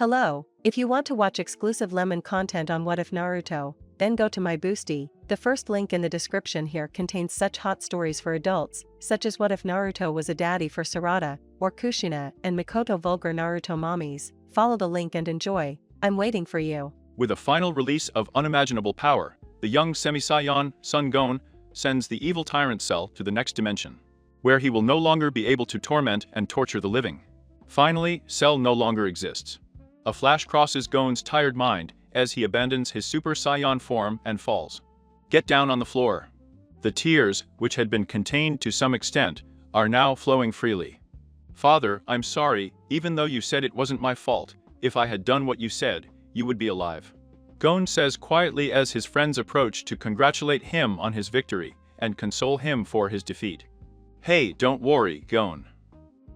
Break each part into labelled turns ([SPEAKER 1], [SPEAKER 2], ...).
[SPEAKER 1] Hello, if you want to watch exclusive lemon content on What If Naruto, then go to my Boosty. The first link in the description here contains such hot stories for adults, such as What If Naruto was a daddy for Sarada, or Kushina and Mikoto Vulgar Naruto mommies. Follow the link and enjoy. I'm waiting for you.
[SPEAKER 2] With a final release of unimaginable power, the young Semi-Saiyan, Son Gon, sends the evil tyrant Cell to the next dimension, where he will no longer be able to torment and torture the living. Finally, Cell no longer exists. A flash crosses Gon's tired mind as he abandons his Super Saiyan form and falls. Get down on the floor. The tears, which had been contained to some extent, are now flowing freely. Father, I'm sorry, even though you said it wasn't my fault. If I had done what you said, you would be alive. Gon says quietly as his friends approach to congratulate him on his victory and console him for his defeat. Hey, don't worry, Gon.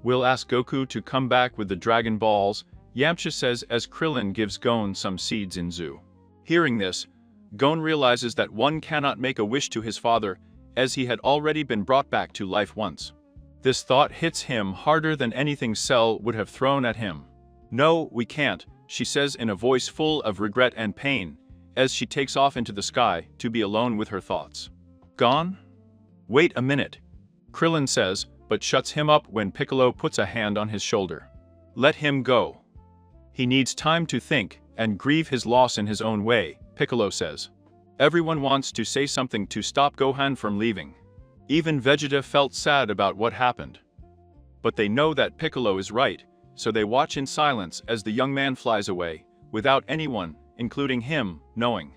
[SPEAKER 2] We'll ask Goku to come back with the Dragon Balls, Yamcha says as Krillin gives Gon some seeds in Zoo. Hearing this, Gon realizes that one cannot make a wish to his father, as he had already been brought back to life once. This thought hits him harder than anything Cell would have thrown at him. No, we can't, she says in a voice full of regret and pain, as she takes off into the sky to be alone with her thoughts. Gone? Wait a minute, Krillin says, but shuts him up when Piccolo puts a hand on his shoulder. Let him go. He needs time to think and grieve his loss in his own way, Piccolo says. Everyone wants to say something to stop Gohan from leaving. Even Vegeta felt sad about what happened. But they know that Piccolo is right, so they watch in silence as the young man flies away, without anyone, including him, knowing.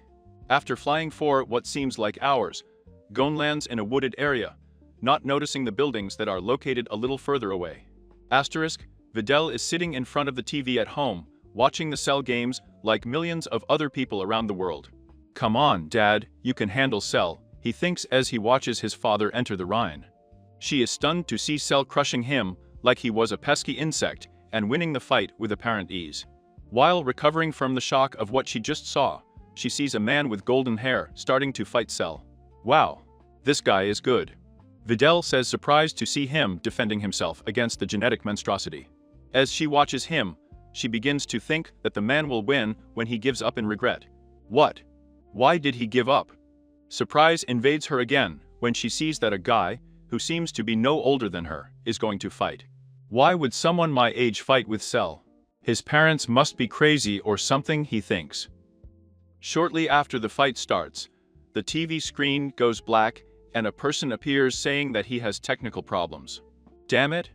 [SPEAKER 2] After flying for what seems like hours, Gon lands in a wooded area, not noticing the buildings that are located a little further away. Asterisk, Videl is sitting in front of the TV at home, watching the Cell games like millions of other people around the world. Come on, Dad, you can handle Cell, he thinks as he watches his father enter the Rhine. She is stunned to see Cell crushing him like he was a pesky insect and winning the fight with apparent ease. While recovering from the shock of what she just saw, she sees a man with golden hair starting to fight Cell. Wow, this guy is good. Videl says, surprised to see him defending himself against the genetic monstrosity. As she watches him, she begins to think that the man will win when he gives up in regret. What? Why did he give up? Surprise invades her again when she sees that a guy, who seems to be no older than her, is going to fight. Why would someone my age fight with Cell? His parents must be crazy or something, he thinks. Shortly after the fight starts, the TV screen goes black and a person appears saying that he has technical problems. Damn it!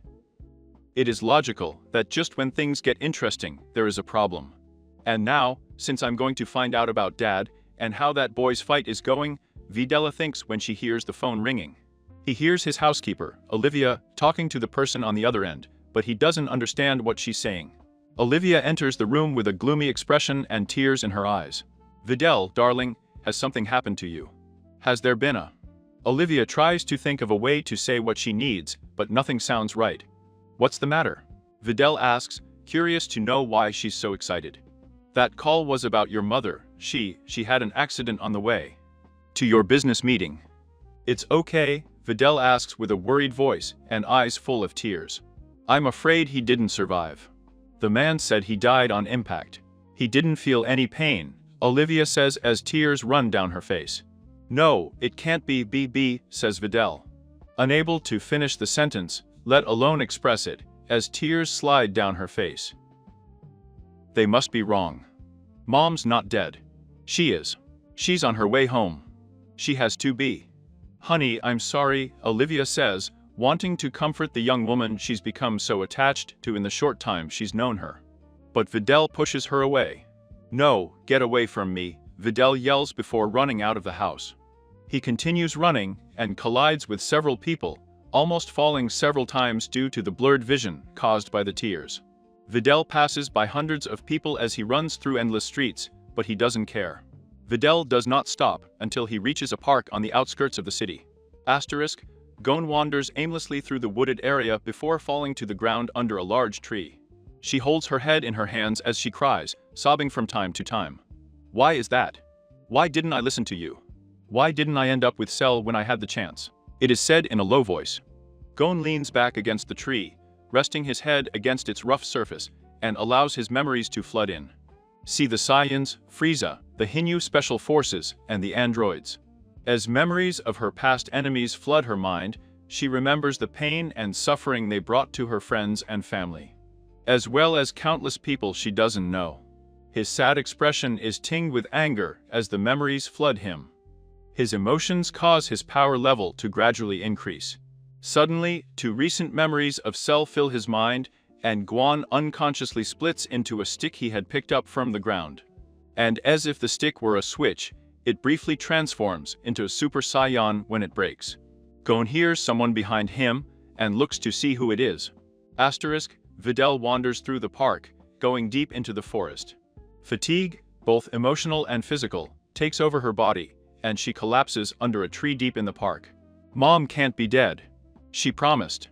[SPEAKER 2] It is logical that just when things get interesting, there is a problem. And now, since I'm going to find out about Dad and how that boy's fight is going, Videla thinks when she hears the phone ringing. He hears his housekeeper, Olivia, talking to the person on the other end, but he doesn't understand what she's saying. Olivia enters the room with a gloomy expression and tears in her eyes. Videl, darling, has something happened to you? Has there been a... Olivia tries to think of a way to say what she needs, but nothing sounds right. What's the matter? Videl asks, curious to know why she's so excited. That call was about your mother. She had an accident on the way to your business meeting. It's okay, Videl asks with a worried voice and eyes full of tears. I'm afraid he didn't survive. The man said he died on impact. He didn't feel any pain, Olivia says as tears run down her face. No, it can't be BB, says Videl. Unable to finish the sentence, let alone express it, as tears slide down her face. They must be wrong. Mom's not dead. She is. She's on her way home. She has to be. Honey, I'm sorry, Olivia says, wanting to comfort the young woman she's become so attached to in the short time she's known her. But Videl pushes her away. No, get away from me, Videl yells before running out of the house. He continues running and collides with several people, almost falling several times due to the blurred vision caused by the tears. Videl passes by hundreds of people as he runs through endless streets, but he doesn't care. Videl does not stop until he reaches a park on the outskirts of the city. Asterisk, Gon wanders aimlessly through the wooded area before falling to the ground under a large tree. She holds her head in her hands as she cries, sobbing from time to time. Why is that? Why didn't I listen to you? Why didn't I end up with Cell when I had the chance? It is said in a low voice. Gon leans back against the tree, resting his head against its rough surface, and allows his memories to flood in. See the Saiyans, Frieza, the Hinyu Special Forces, and the androids. As memories of her past enemies flood her mind, she remembers the pain and suffering they brought to her friends and family, as well as countless people she doesn't know. His sad expression is tinged with anger as the memories flood him. His emotions cause his power level to gradually increase. Suddenly, two recent memories of Cell fill his mind, and Guan unconsciously splits into a stick he had picked up from the ground. And as if the stick were a switch, it briefly transforms into a Super Saiyan when it breaks. Gon hears someone behind him and looks to see who it is. Videl wanders through the park, going deep into the forest. Fatigue, both emotional and physical, takes over her body, and she collapses under a tree deep in the park. Mom can't be dead. She promised.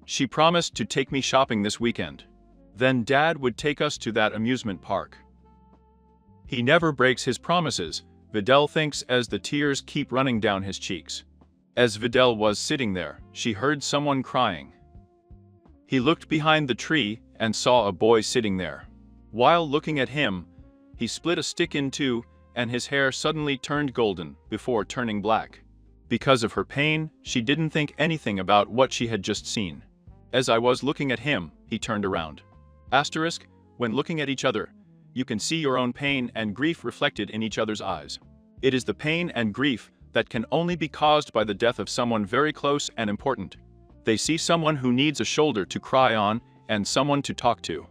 [SPEAKER 2] She promised to take me shopping this weekend. Then Dad would take us to that amusement park. He never breaks his promises, Videl thinks as the tears keep running down his cheeks. As Videl was sitting there, she heard someone crying. He looked behind the tree and saw a boy sitting there. While looking at him, he split a stick in two, and his hair suddenly turned golden before turning black. Because of her pain, she didn't think anything about what she had just seen. As I was looking at him, he turned around. When looking at each other, you can see your own pain and grief reflected in each other's eyes. It is the pain and grief that can only be caused by the death of someone very close and important. They see someone who needs a shoulder to cry on and someone to talk to.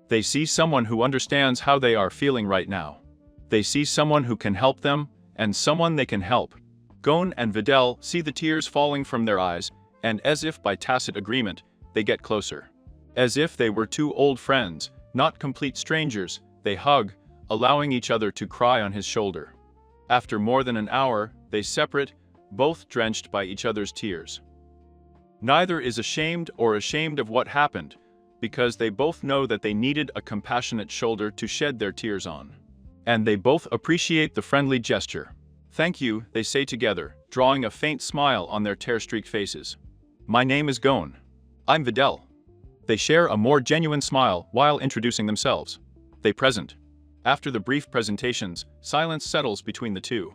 [SPEAKER 2] They see someone who understands how they are feeling right now. They see someone who can help them and someone they can help. Gon and Videl see the tears falling from their eyes, and as if by tacit agreement, they get closer. As if they were two old friends, not complete strangers, they hug, allowing each other to cry on his shoulder. After more than an hour, they separate, both drenched by each other's tears. Neither is ashamed of what happened, because they both know that they needed a compassionate shoulder to shed their tears on. And they both appreciate the friendly gesture. Thank you, they say together, drawing a faint smile on their tear-streaked faces. My name is Gon. I'm Videl. They share a more genuine smile while introducing themselves. They present. After the brief presentations, silence settles between the two.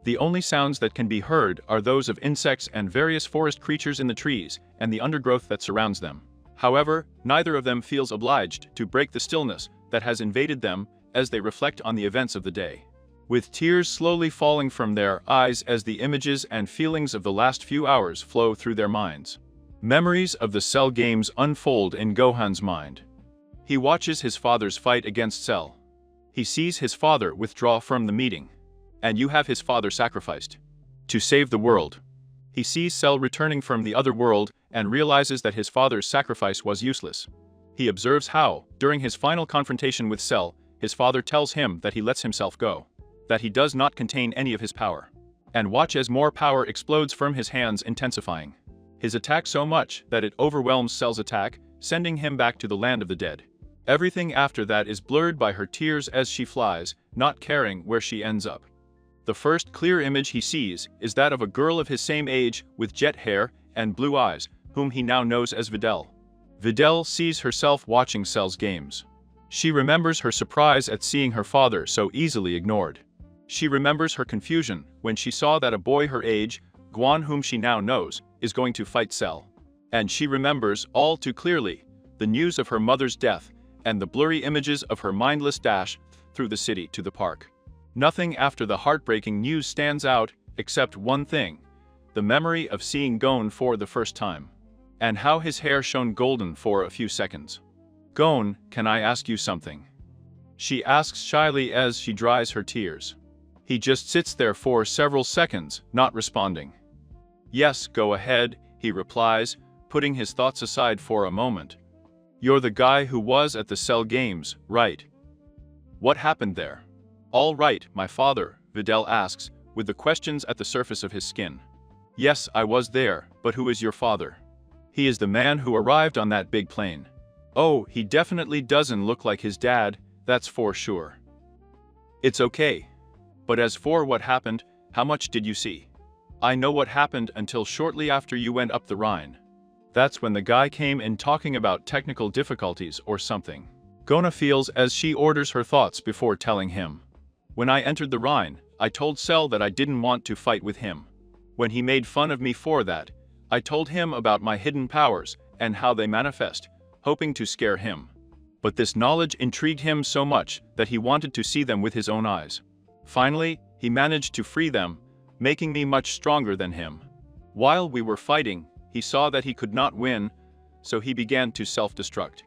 [SPEAKER 2] The only sounds that can be heard are those of insects and various forest creatures in the trees and the undergrowth that surrounds them. However, neither of them feels obliged to break the stillness that has invaded them as they reflect on the events of the day. With tears slowly falling from their eyes as the images and feelings of the last few hours flow through their minds. Memories of the Cell games unfold in Gohan's mind. He watches his father's fight against Cell. He sees his father withdraw from the meeting. And you have his father sacrificed to save the world. He sees Cell returning from the other world and realizes that his father's sacrifice was useless. He observes how, during his final confrontation with Cell, his father tells him that he lets himself go, that he does not contain any of his power. And watch as more power explodes from his hands, intensifying his attack so much that it overwhelms Cell's attack, sending him back to the land of the dead. Everything after that is blurred by her tears as she flies, not caring where she ends up. The first clear image he sees is that of a girl of his same age with jet hair and blue eyes, whom he now knows as Videl. Videl sees herself watching Cell's games. She remembers her surprise at seeing her father so easily ignored. She remembers her confusion when she saw that a boy her age, Guan, whom she now knows, is going to fight Cell. And she remembers, all too clearly, the news of her mother's death and the blurry images of her mindless dash through the city to the park. Nothing after the heartbreaking news stands out, except one thing: the memory of seeing Gon for the first time. And how his hair shone golden for a few seconds. Gon, can I ask you something? She asks shyly as she dries her tears. He just sits there for several seconds, not responding. Yes, go ahead, he replies, putting his thoughts aside for a moment. You're the guy who was at the Cell games, right? What happened there? All right, my father, Videl asks, with the questions at the surface of his skin. Yes, I was there, but who is your father? He is the man who arrived on that big plane. Oh, he definitely doesn't look like his dad, that's for sure. It's okay. But as for what happened, how much did you see? I know what happened until shortly after you went up the Rhine. That's when the guy came in talking about technical difficulties or something. Gona feels as she orders her thoughts before telling him. When I entered the Rhine, I told Cell that I didn't want to fight with him. When he made fun of me for that, I told him about my hidden powers and how they manifest, hoping to scare him. But this knowledge intrigued him so much that he wanted to see them with his own eyes. Finally, he managed to free them, making me much stronger than him. While we were fighting, he saw that he could not win, so he began to self-destruct.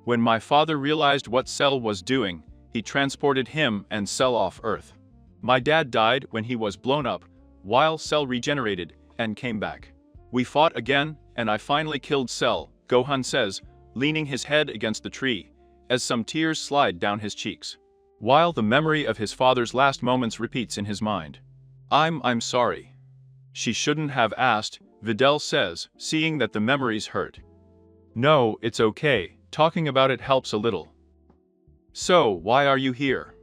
[SPEAKER 2] When my father realized what Cell was doing, he transported him and Cell off Earth. My dad died when he was blown up, while Cell regenerated and came back. We fought again, and I finally killed Cell, Gohan says, leaning his head against the tree, as some tears slide down his cheeks. While the memory of his father's last moments repeats in his mind. I'm sorry. She shouldn't have asked, Videl says, seeing that the memories hurt. No, it's okay, talking about it helps a little. So, why are you here?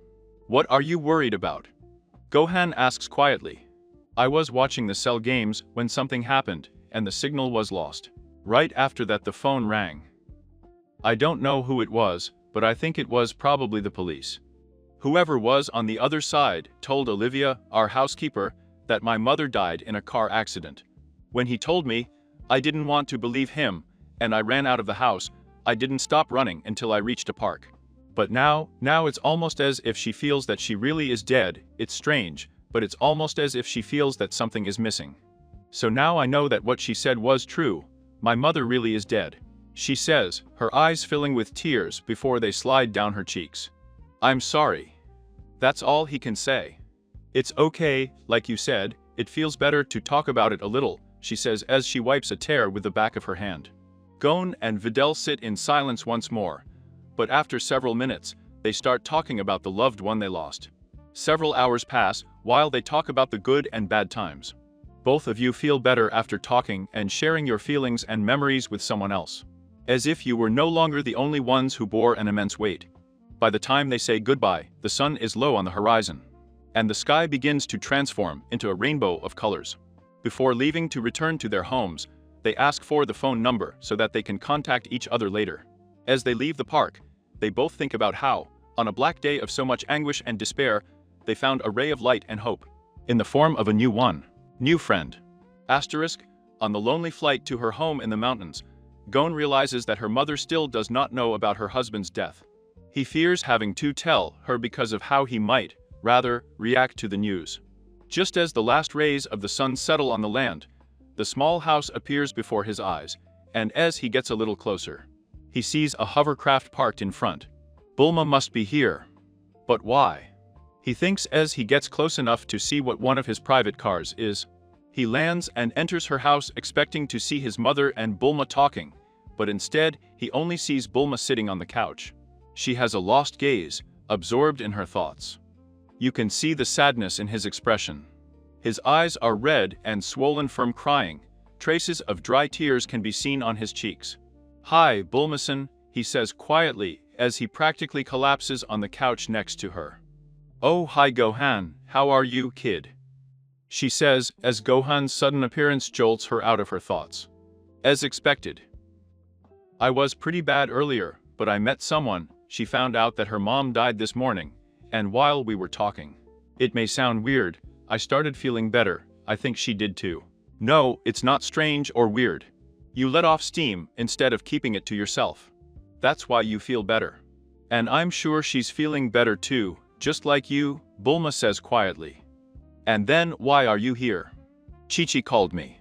[SPEAKER 2] What are you worried about? Gohan asks quietly. I was watching the Cell games when something happened, and the signal was lost. Right after that the phone rang. I don't know who it was, but I think it was probably the police. Whoever was on the other side told Olivia, our housekeeper, that my mother died in a car accident. When he told me, I didn't want to believe him, and I ran out of the house. I didn't stop running until I reached a park. But now it's almost as if she feels that she really is dead. It's strange, but it's almost as if she feels that something is missing. So now I know that what she said was true. My mother really is dead. She says, her eyes filling with tears before they slide down her cheeks. I'm sorry. That's all he can say. It's okay, like you said, it feels better to talk about it a little, she says as she wipes a tear with the back of her hand. Gon and Videl sit in silence once more, but after several minutes, they start talking about the loved one they lost. Several hours pass while they talk about the good and bad times. Both of you feel better after talking and sharing your feelings and memories with someone else. As if you were no longer the only ones who bore an immense weight. By the time they say goodbye, the sun is low on the horizon, and the sky begins to transform into a rainbow of colors. Before leaving to return to their homes, they ask for the phone number so that they can contact each other later. As they leave the park, they both think about how, on a black day of so much anguish and despair, they found a ray of light and hope, in the form of a new friend. Asterisk, on the lonely flight to her home in the mountains, Gon realizes that her mother still does not know about her husband's death. He fears having to tell her because of how he might, rather, react to the news. Just as the last rays of the sun settle on the land, the small house appears before his eyes, and as he gets a little closer, he sees a hovercraft parked in front. Bulma must be here. But why? He thinks as he gets close enough to see what one of his private cars is. He lands and enters her house expecting to see his mother and Bulma talking, but instead he only sees Bulma sitting on the couch. She has a lost gaze, absorbed in her thoughts. You can see the sadness in his expression. His eyes are red and swollen from crying. Traces of dry tears can be seen on his cheeks. Hi, Bulma-san, he says quietly as he practically collapses on the couch next to her. Oh, hi Gohan, how are you, kid? She says as Gohan's sudden appearance jolts her out of her thoughts. As expected. I was pretty bad earlier, but I met someone. She found out that her mom died this morning, and while we were talking, it may sound weird, I started feeling better. I think she did too. No, it's not strange or weird. You let off steam instead of keeping it to yourself. That's why you feel better. And I'm sure she's feeling better too, just like you, Bulma says quietly. And then, why are you here? Chi-Chi called me.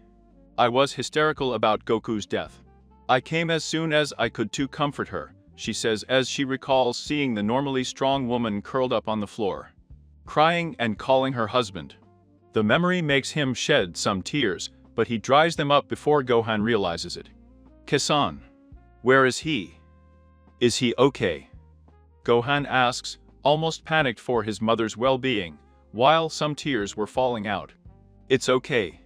[SPEAKER 2] I was hysterical about Goku's death. I came as soon as I could to comfort her, she says as she recalls seeing the normally strong woman curled up on the floor, crying and calling her husband. The memory makes him shed some tears, but he dries them up before Gohan realizes it. Kisan. Where is he? Is he okay? Gohan asks, almost panicked for his mother's well-being, while some tears were falling out. It's okay.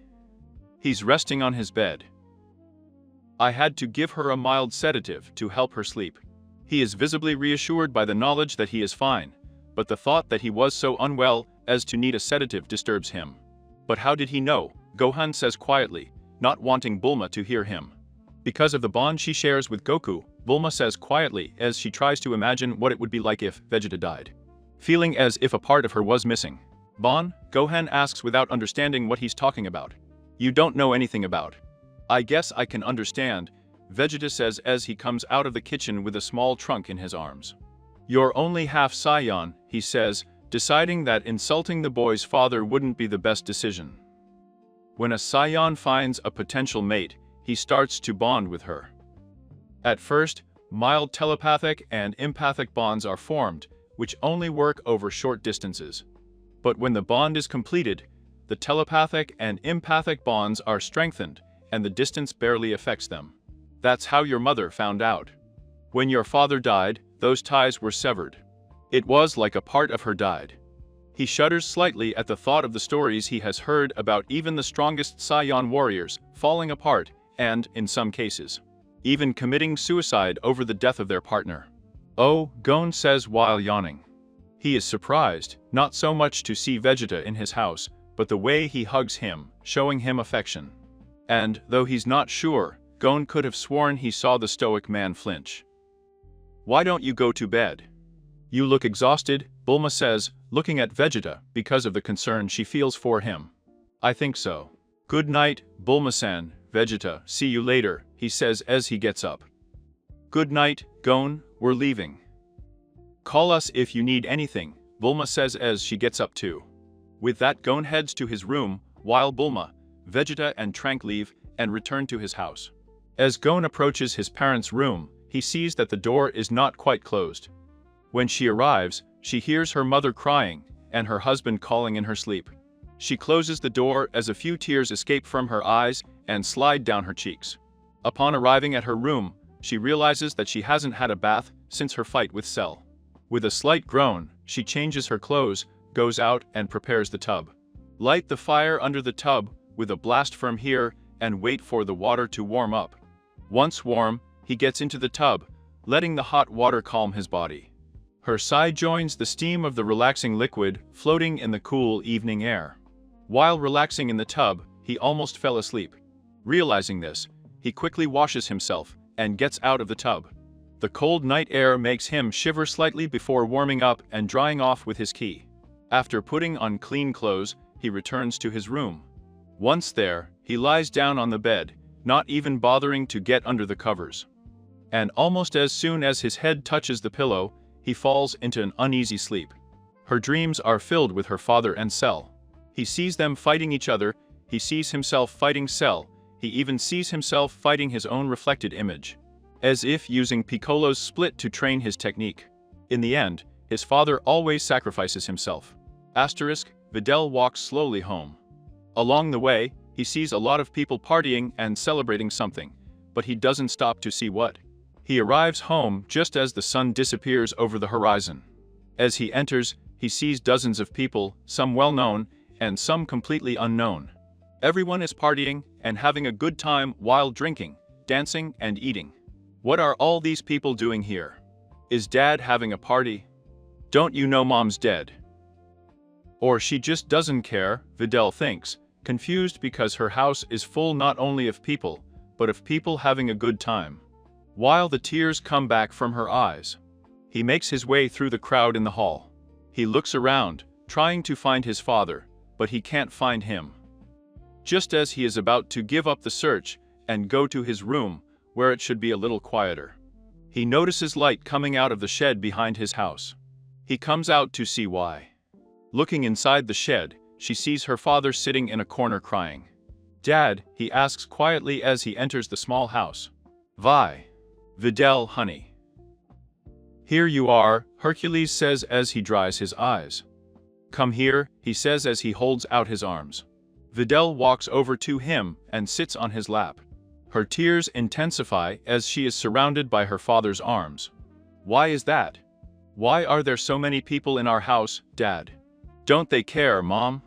[SPEAKER 2] He's resting on his bed. I had to give her a mild sedative to help her sleep. He is visibly reassured by the knowledge that he is fine, but the thought that he was so unwell as to need a sedative disturbs him. But how did he know? Gohan says quietly, not wanting Bulma to hear him. Because of the bond she shares with Goku, Bulma says quietly as she tries to imagine what it would be like if Vegeta died. Feeling as if a part of her was missing. Bon, Gohan asks without understanding what he's talking about. You don't know anything about. I guess I can understand, Vegeta says as he comes out of the kitchen with a small trunk in his arms. You're only half Saiyan, he says, deciding that insulting the boy's father wouldn't be the best decision. When a Saiyan finds a potential mate, he starts to bond with her. At first, mild telepathic and empathic bonds are formed, which only work over short distances. But when the bond is completed, the telepathic and empathic bonds are strengthened, and the distance barely affects them. That's how your mother found out. When your father died, those ties were severed. It was like a part of her died. He shudders slightly at the thought of the stories he has heard about even the strongest Saiyan warriors falling apart and, in some cases, even committing suicide over the death of their partner. Oh, Gon says while yawning. He is surprised, not so much to see Vegeta in his house, but the way he hugs him, showing him affection. And, though he's not sure, Gon could have sworn he saw the stoic man flinch. Why don't you go to bed? You look exhausted, Bulma says, looking at Vegeta because of the concern she feels for him. I think so. Good night, Bulma-san, Vegeta, see you later, he says as he gets up. Good night, Gon, we're leaving. Call us if you need anything, Bulma says as she gets up too. With that, Gon heads to his room, while Bulma, Vegeta and Trank leave and return to his house. As Gon approaches his parents' room, he sees that the door is not quite closed. When she arrives, she hears her mother crying and her husband calling in her sleep. She closes the door as a few tears escape from her eyes and slide down her cheeks. Upon arriving at her room, she realizes that she hasn't had a bath since her fight with Cell. With a slight groan, she changes her clothes, goes out and prepares the tub. Light the fire under the tub with a blast from here and wait for the water to warm up. Once warm, he gets into the tub, letting the hot water calm his body. Her sigh joins the steam of the relaxing liquid floating in the cool evening air. While relaxing in the tub, he almost fell asleep. Realizing this, he quickly washes himself and gets out of the tub. The cold night air makes him shiver slightly before warming up and drying off with his ki. After putting on clean clothes, he returns to his room. Once there, he lies down on the bed, not even bothering to get under the covers. And almost as soon as his head touches the pillow, he falls into an uneasy sleep. Her dreams are filled with her father and Cell. He sees them fighting each other, he sees himself fighting Cell, he even sees himself fighting his own reflected image. As if using Piccolo's split to train his technique. In the end, his father always sacrifices himself. Videl walks slowly home. Along the way, he sees a lot of people partying and celebrating something, but he doesn't stop to see what. He arrives home just as the sun disappears over the horizon. As he enters, he sees dozens of people, some well-known, and some completely unknown. Everyone is partying and having a good time while drinking, dancing, and eating. What are all these people doing here? Is Dad having a party? Don't you know Mom's dead? Or she just doesn't care, Videl thinks, confused because her house is full not only of people, but of people having a good time. While the tears come back from her eyes, he makes his way through the crowd in the hall. He looks around, trying to find his father, but he can't find him. Just as he is about to give up the search and go to his room, where it should be a little quieter, he notices light coming out of the shed behind his house. He comes out to see why. Looking inside the shed, she sees her father sitting in a corner crying. Dad, he asks quietly as he enters the small house. Vi. Videl, honey. Here you are, Hercules says as he dries his eyes. Come here, he says as he holds out his arms. Videl walks over to him and sits on his lap. Her tears intensify as she is surrounded by her father's arms. Why is that? Why are there so many people in our house, Dad? Don't they care, Mom?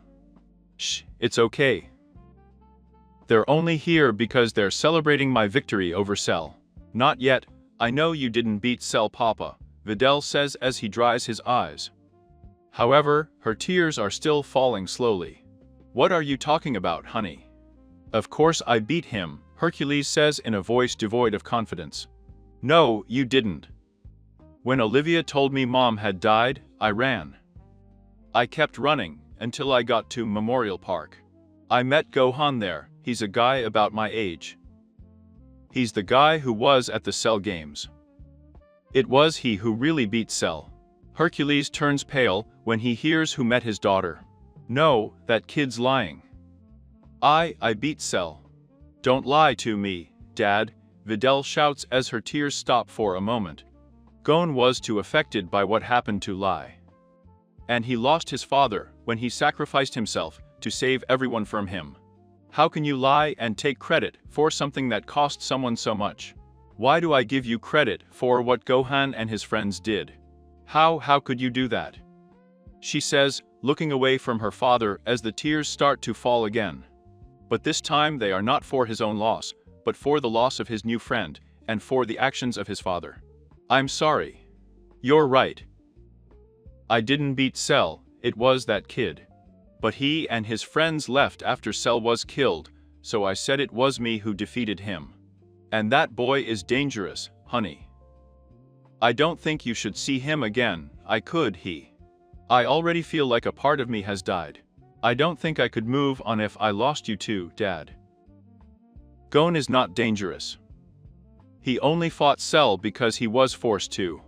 [SPEAKER 2] Shh, it's okay. They're only here because they're celebrating my victory over Cell. Not yet, I know you didn't beat Cell, Papa, Videl says as he dries his eyes. However, her tears are still falling slowly. What are you talking about, honey? Of course I beat him, Hercules says in a voice devoid of confidence. No, you didn't. When Olivia told me Mom had died, I ran. I kept running until I got to Memorial Park. I met Gohan there. He's a guy about my age. He's the guy who was at the Cell Games. It was he who really beat Cell. Hercules turns pale when he hears who met his daughter. No, that kid's lying. I beat Cell. Don't lie to me, Dad, Videl shouts as her tears stop for a moment. Gon was too affected by what happened to lie. And he lost his father when he sacrificed himself to save everyone from him. How can you lie and take credit for something that cost someone so much? Why do I give you credit for what Gohan and his friends did? How could you do that? She says, looking away from her father as the tears start to fall again. But this time they are not for his own loss, but for the loss of his new friend, and for the actions of his father. I'm sorry. You're right. I didn't beat Cell, it was that kid. But he and his friends left after Cell was killed, so I said it was me who defeated him. And that boy is dangerous, honey. I don't think you should see him again, I already feel like a part of me has died. I don't think I could move on if I lost you too, Dad. Gon is not dangerous. He only fought Cell because he was forced to.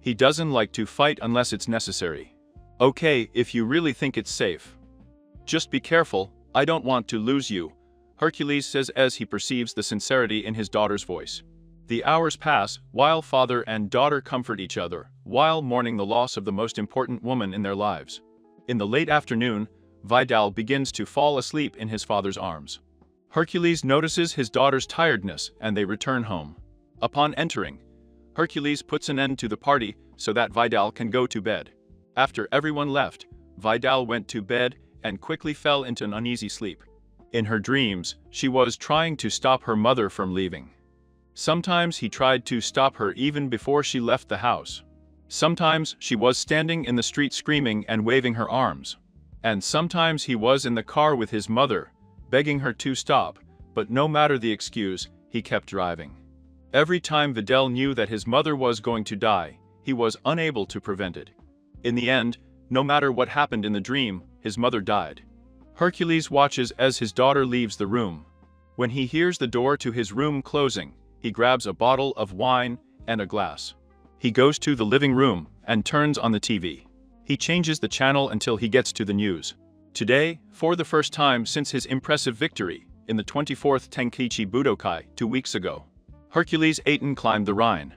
[SPEAKER 2] He doesn't like to fight unless it's necessary. Okay, if you really think it's safe. Just be careful, I don't want to lose you, Hercules says as he perceives the sincerity in his daughter's voice. The hours pass, while father and daughter comfort each other, while mourning the loss of the most important woman in their lives. In the late afternoon, Vidal begins to fall asleep in his father's arms. Hercules notices his daughter's tiredness and they return home. Upon entering, Hercules puts an end to the party so that Vidal can go to bed. After everyone left, Vidal went to bed and quickly fell into an uneasy sleep. In her dreams, she was trying to stop her mother from leaving. Sometimes he tried to stop her even before she left the house. Sometimes she was standing in the street screaming and waving her arms. And sometimes he was in the car with his mother, begging her to stop, but no matter the excuse, he kept driving. Every time Videl knew that his mother was going to die, he was unable to prevent it. In the end, no matter what happened in the dream, his mother died. Hercules watches as his daughter leaves the room. When he hears the door to his room closing, he grabs a bottle of wine and a glass. He goes to the living room and turns on the TV. He changes the channel until he gets to the news. Today, for the first time since his impressive victory in the 24th Tenkaichi Budokai 2 weeks ago, Hercules Aten climbed the Rhine.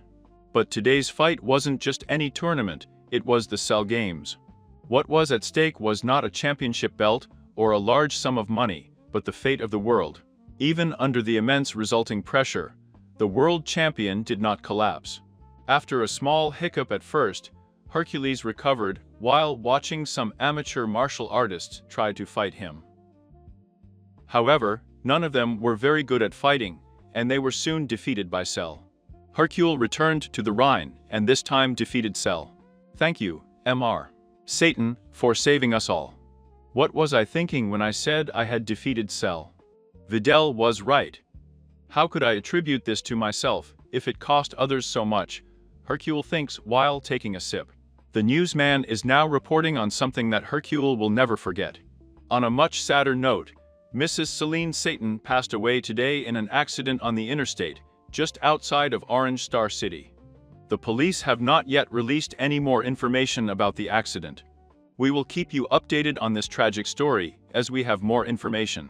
[SPEAKER 2] But today's fight wasn't just any tournament, it was the Cell Games. What was at stake was not a championship belt or a large sum of money, but the fate of the world. Even under the immense resulting pressure, the world champion did not collapse. After a small hiccup at first, Hercules recovered while watching some amateur martial artists try to fight him. However, none of them were very good at fighting, and they were soon defeated by Cell. Hercule returned to the Rhine and this time defeated Cell. Thank you, Mr. Satan, for saving us all. What was I thinking when I said I had defeated Cell? Videl was right. How could I attribute this to myself if it cost others so much? Hercule thinks while taking a sip. The newsman is now reporting on something that Hercule will never forget. On a much sadder note, Mrs. Celine Satan passed away today in an accident on the interstate, just outside of Orange Star City. The police have not yet released any more information about the accident. We will keep you updated on this tragic story as we have more information.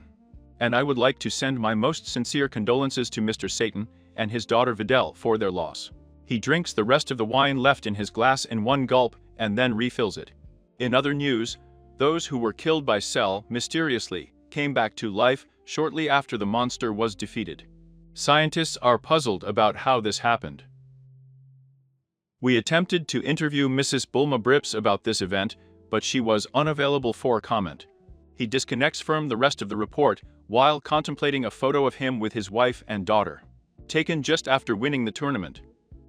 [SPEAKER 2] And I would like to send my most sincere condolences to Mr. Satan and his daughter Videl for their loss. He drinks the rest of the wine left in his glass in one gulp and then refills it. In other news, those who were killed by Cell mysteriously came back to life shortly after the monster was defeated. Scientists are puzzled about how this happened. We attempted to interview Mrs. Bulma Brips about this event, but she was unavailable for comment. He disconnects from the rest of the report while contemplating a photo of him with his wife and daughter, taken just after winning the tournament.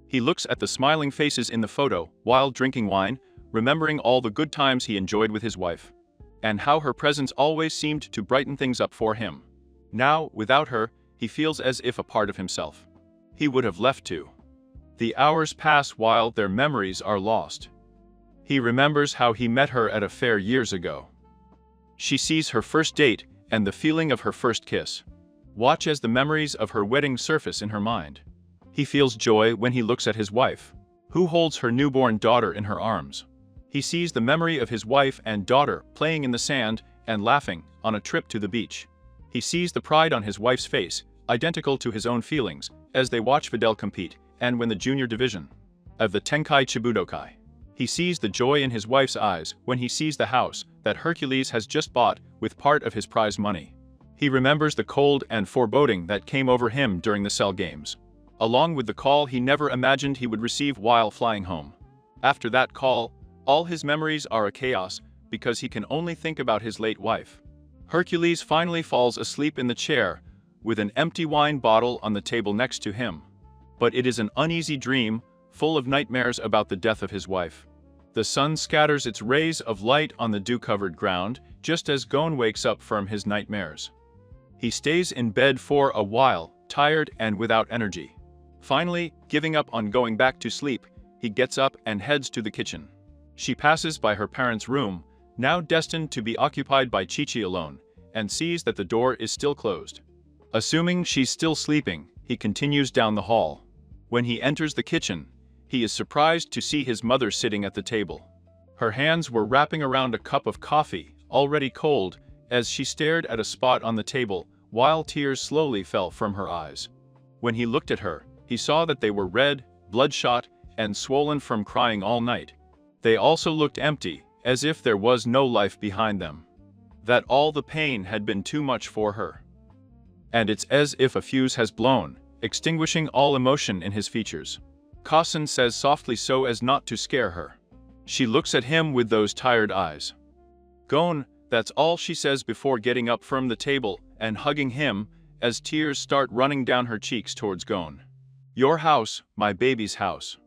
[SPEAKER 2] He looks at the smiling faces in the photo while drinking wine, remembering all the good times he enjoyed with his wife, and how her presence always seemed to brighten things up for him. Now, without her, he feels as if a part of himself he would have left too. The hours pass while their memories are lost. He remembers how he met her at a fair years ago. She sees her first date and the feeling of her first kiss. Watch as the memories of her wedding surface in her mind. He feels joy when he looks at his wife, who holds her newborn daughter in her arms. He sees the memory of his wife and daughter playing in the sand and laughing on a trip to the beach. He sees the pride on his wife's face, identical to his own feelings, as they watch Videl compete and win the junior division of the Tenkai Chibudokai. He sees the joy in his wife's eyes when he sees the house that Hercules has just bought with part of his prize money. He remembers the cold and foreboding that came over him during the Cell Games, along with the call he never imagined he would receive while flying home. After that call, all his memories are a chaos because he can only think about his late wife. Hercules finally falls asleep in the chair with an empty wine bottle on the table next to him. But it is an uneasy dream, full of nightmares about the death of his wife. The sun scatters its rays of light on the dew-covered ground, just as Gon wakes up from his nightmares. He stays in bed for a while, tired and without energy. Finally, giving up on going back to sleep, he gets up and heads to the kitchen. She passes by her parents' room, now destined to be occupied by Chi-Chi alone, and sees that the door is still closed. Assuming she's still sleeping, he continues down the hall. When he enters the kitchen, he is surprised to see his mother sitting at the table. Her hands were wrapping around a cup of coffee, already cold, as she stared at a spot on the table, while tears slowly fell from her eyes. When he looked at her, he saw that they were red, bloodshot, and swollen from crying all night. They also looked empty, as if there was no life behind them. That all the pain had been too much for her. And it's as if a fuse has blown, extinguishing all emotion in his features. Kasen says softly so as not to scare her. She looks at him with those tired eyes. Gon, that's all she says before getting up from the table and hugging him, as tears start running down her cheeks towards Gon. Your house, my baby's house.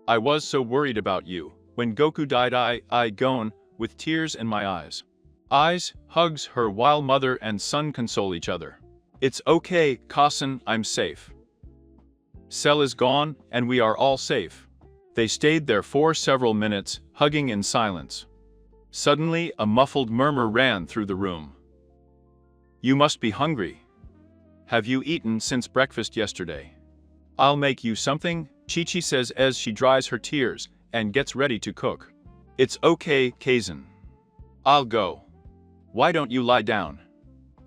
[SPEAKER 2] I was so worried about you. When Goku died I Gon, with tears in my eyes. Hugs her while mother and son console each other. It's okay, Kasen, I'm safe. Cell is gone, and we are all safe. They stayed there for several minutes, hugging in silence. Suddenly, a muffled murmur ran through the room. You must be hungry. Have you eaten since breakfast yesterday? I'll make you something, Chi-Chi says as she dries her tears and gets ready to cook. It's okay, Kaizen. I'll go. Why don't you lie down?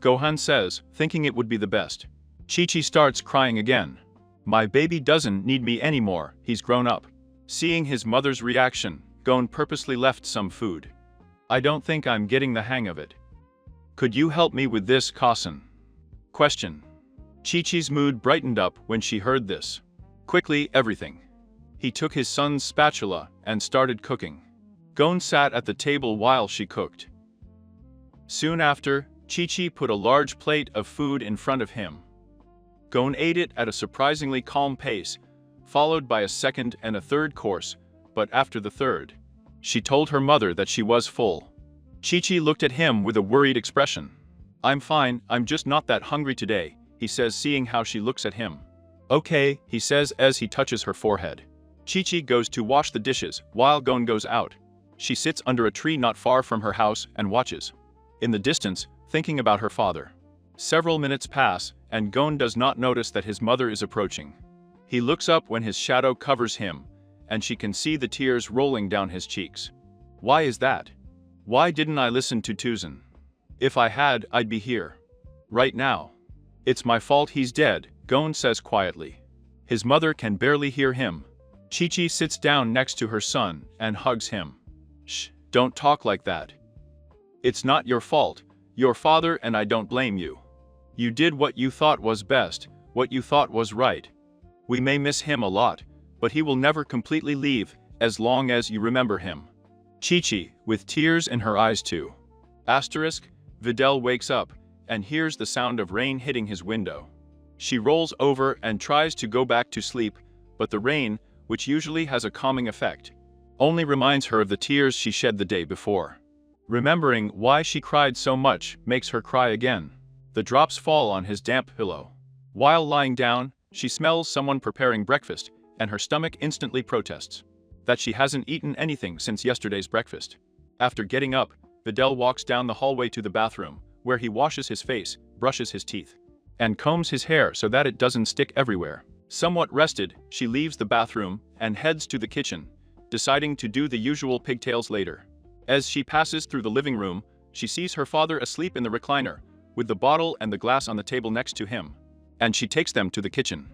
[SPEAKER 2] Gohan says, thinking it would be the best. Chi-Chi starts crying again. My baby doesn't need me anymore, he's grown up. Seeing his mother's reaction, Gon purposely left some food. I don't think I'm getting the hang of it. Could you help me with this, Kasen? Question. Chi-Chi's mood brightened up when she heard this. Quickly, everything. He took his son's spatula and started cooking. Gon sat at the table while she cooked. Soon after, Chi-Chi put a large plate of food in front of him. Gon ate it at a surprisingly calm pace, followed by a second and a third course, but after the third, she told her mother that she was full. Chi-Chi looked at him with a worried expression. I'm fine, I'm just not that hungry today, he says, seeing how she looks at him. Okay, he says as he touches her forehead. Chi-Chi goes to wash the dishes, while Gon goes out. She sits under a tree not far from her house and watches. In the distance, thinking about her father. Several minutes pass, and Gon does not notice that his mother is approaching. He looks up when his shadow covers him, and she can see the tears rolling down his cheeks. Why is that? Why didn't I listen to Tuzan? If I had, I'd be here. Right now. It's my fault he's dead, Gon says quietly. His mother can barely hear him. Chi-Chi sits down next to her son and hugs him. Shh, don't talk like that. It's not your fault, your father and I don't blame you. You did what you thought was best, what you thought was right. We may miss him a lot, but he will never completely leave, as long as you remember him. Chi-Chi, with tears in her eyes too. Asterisk, Videl wakes up, and hears the sound of rain hitting his window. She rolls over and tries to go back to sleep, but the rain, which usually has a calming effect, only reminds her of the tears she shed the day before. Remembering why she cried so much makes her cry again. The drops fall on his damp pillow. While lying down, she smells someone preparing breakfast, and her stomach instantly protests that she hasn't eaten anything since yesterday's breakfast. After getting up, Videl walks down the hallway to the bathroom, where he washes his face, brushes his teeth, and combs his hair so that it doesn't stick everywhere. Somewhat rested, she leaves the bathroom and heads to the kitchen, deciding to do the usual pigtails later. As she passes through the living room, she sees her father asleep in the recliner, with the bottle and the glass on the table next to him, and she takes them to the kitchen.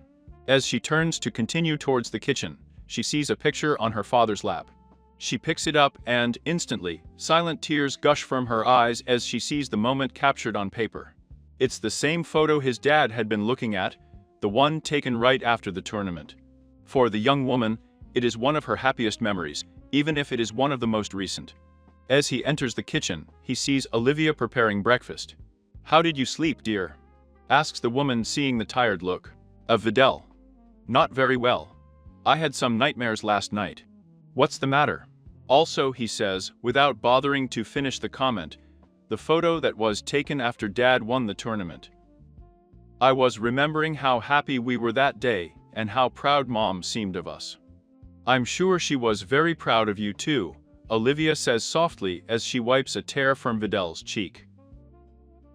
[SPEAKER 2] As she turns to continue towards the kitchen, she sees a picture on her father's lap. She picks it up and, instantly, silent tears gush from her eyes as she sees the moment captured on paper. It's the same photo his dad had been looking at, the one taken right after the tournament. For the young woman, it is one of her happiest memories, even if it is one of the most recent. As he enters the kitchen, he sees Olivia preparing breakfast. "How did you sleep, dear?" asks the woman, seeing the tired look of Videl. "Not very well. I had some nightmares last night." "What's the matter?" Also, he says, without bothering to finish the comment, the photo that was taken after Dad won the tournament. "I was remembering how happy we were that day, and how proud Mom seemed of us." "I'm sure she was very proud of you too," Olivia says softly as she wipes a tear from Videl's cheek.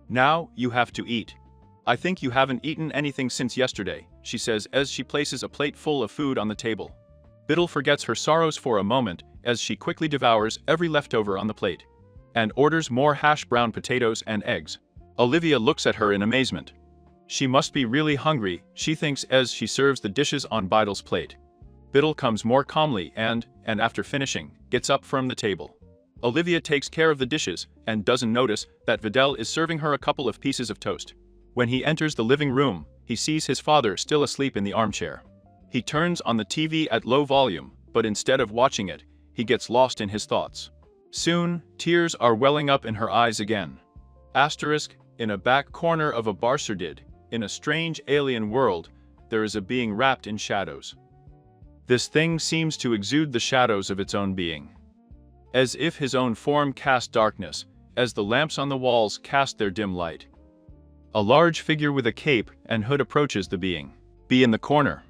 [SPEAKER 2] "Now, you have to eat. I think you haven't eaten anything since yesterday," she says as she places a plate full of food on the table. Videl forgets her sorrows for a moment as she quickly devours every leftover on the plate, and orders more hash brown potatoes and eggs. Olivia looks at her in amazement. She must be really hungry, she thinks as she serves the dishes on Videl's plate. Videl comes more calmly and after finishing, gets up from the table. Olivia takes care of the dishes and doesn't notice that Videl is serving her a couple of pieces of toast. When he enters the living room, he sees his father still asleep in the armchair. He turns on the TV at low volume, but instead of watching it, he gets lost in his thoughts. Soon, tears are welling up in her eyes again. Asterisk, in a back corner of a barserdid, in a strange alien world, there is a being wrapped in shadows. This thing seems to exude the shadows of its own being, as if his own form cast darkness, as the lamps on the walls cast their dim light. A large figure with a cape and hood approaches the being. Be in the corner.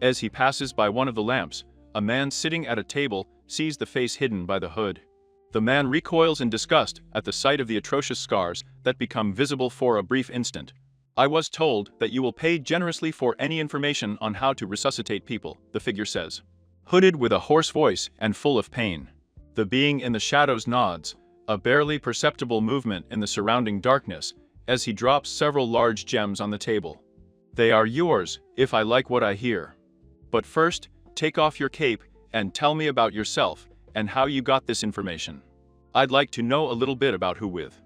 [SPEAKER 2] As he passes by one of the lamps, a man sitting at a table sees the face hidden by the hood. The man recoils in disgust at the sight of the atrocious scars that become visible for a brief instant. "I was told that you will pay generously for any information on how to resuscitate people," the figure says, hooded with a hoarse voice and full of pain. The being in the shadows nods, a barely perceptible movement in the surrounding darkness, as he drops several large gems on the table. "They are yours, if I like what I hear. But first, take off your cape and tell me about yourself and how you got this information. I'd like to know a little bit about who with."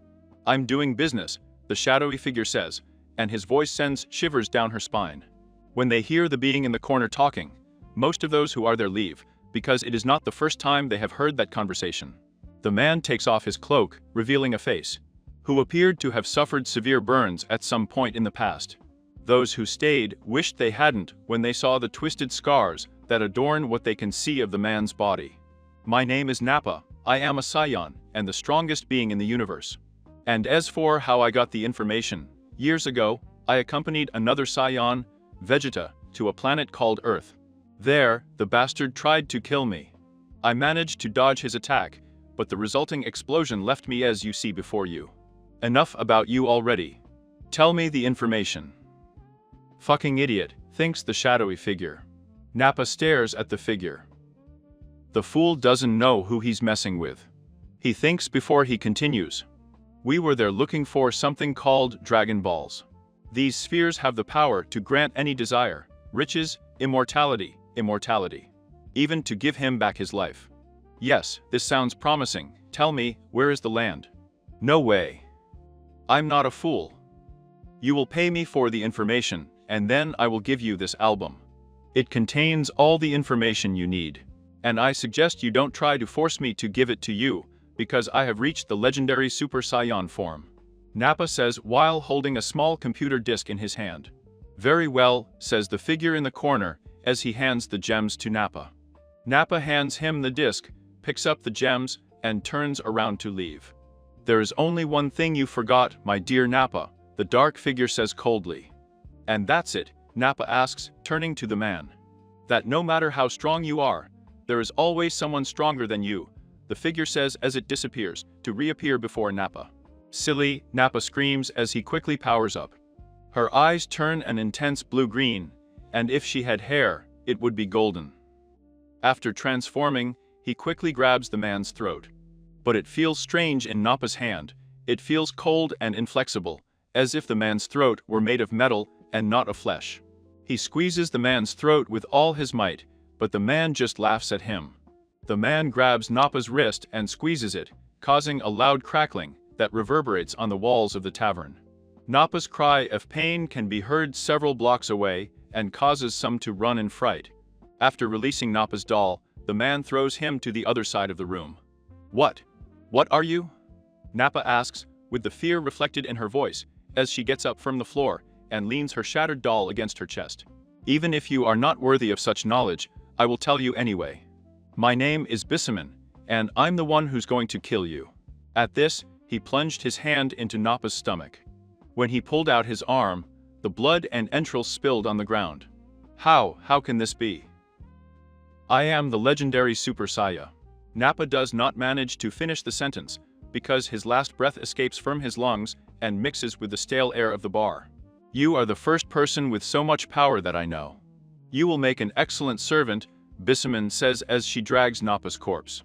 [SPEAKER 2] "I'm doing business," the shadowy figure says, and his voice sends shivers down her spine. When they hear the being in the corner talking, most of those who are there leave, because it is not the first time they have heard that conversation. The man takes off his cloak, revealing a face, who appeared to have suffered severe burns at some point in the past. Those who stayed wished they hadn't when they saw the twisted scars that adorn what they can see of the man's body. "My name is Nappa, I am a Scion, and the strongest being in the universe. And as for how I got the information, years ago, I accompanied another Scion, Vegeta, to a planet called Earth. There, the bastard tried to kill me. I managed to dodge his attack, but the resulting explosion left me as you see before you. Enough about you already. Tell me the information." "Fucking idiot," thinks the shadowy figure. Nappa stares at the figure. The fool doesn't know who he's messing with. He thinks before he continues. "We were there looking for something called Dragon Balls. These spheres have the power to grant any desire, riches, immortality, even to give him back his life." "Yes, this sounds promising. Tell me, where is the land?" "No way. I'm not a fool. You will pay me for the information, and then I will give you this album. It contains all the information you need. And I suggest you don't try to force me to give it to you, because I have reached the legendary Super Saiyan form," Nappa says while holding a small computer disk in his hand. "Very well," says the figure in the corner as he hands the gems to Nappa. Nappa hands him the disk, picks up the gems, and turns around to leave. "There is only one thing you forgot, my dear Nappa," the dark figure says coldly. And that's it, Nappa asks, turning to the man. That no matter how strong you are, there is always someone stronger than you, the figure says as it disappears, to reappear before Nappa. Silly, Nappa screams as he quickly powers up. Her eyes turn an intense blue-green, and if she had hair, it would be golden. After transforming, he quickly grabs the man's throat. But it feels strange in Nappa's hand. It feels cold and inflexible, as if the man's throat were made of metal and not of flesh. He squeezes the man's throat with all his might, but the man just laughs at him. The man grabs Nappa's wrist and squeezes it, causing a loud crackling that reverberates on the walls of the tavern. Nappa's cry of pain can be heard several blocks away and causes some to run in fright. After releasing Nappa's doll, the man throws him to the other side of the room. What? What are you? Nappa asks, with the fear reflected in her voice, as she gets up from the floor and leans her shattered doll against her chest. Even if you are not worthy of such knowledge, I will tell you anyway. My name is Bissaman, and I'm the one who's going to kill you. At this, he plunged his hand into Nappa's stomach. When he pulled out his arm, the blood and entrails spilled on the ground. How can this be? I am the legendary Super Saiya. Nappa does not manage to finish the sentence, because his last breath escapes from his lungs and mixes with the stale air of the bar. You are the first person with so much power that I know. You will make an excellent servant, Bissaman says as she drags Nappa's corpse.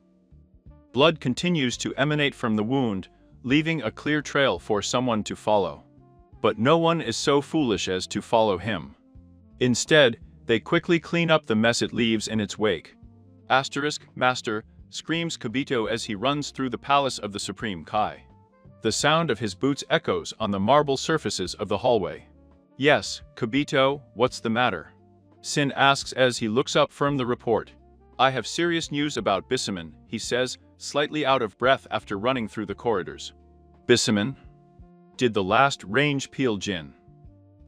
[SPEAKER 2] Blood continues to emanate from the wound, leaving a clear trail for someone to follow. But no one is so foolish as to follow him. Instead, they quickly clean up the mess it leaves in its wake. Master, screams Kibito as he runs through the palace of the Supreme Kai. The sound of his boots echoes on the marble surfaces of the hallway. Yes, Kibito, what's the matter? Sin asks as he looks up from the report. I have serious news about Bissaman, he says, slightly out of breath after running through the corridors. Bissaman? Did the last range peel Jin?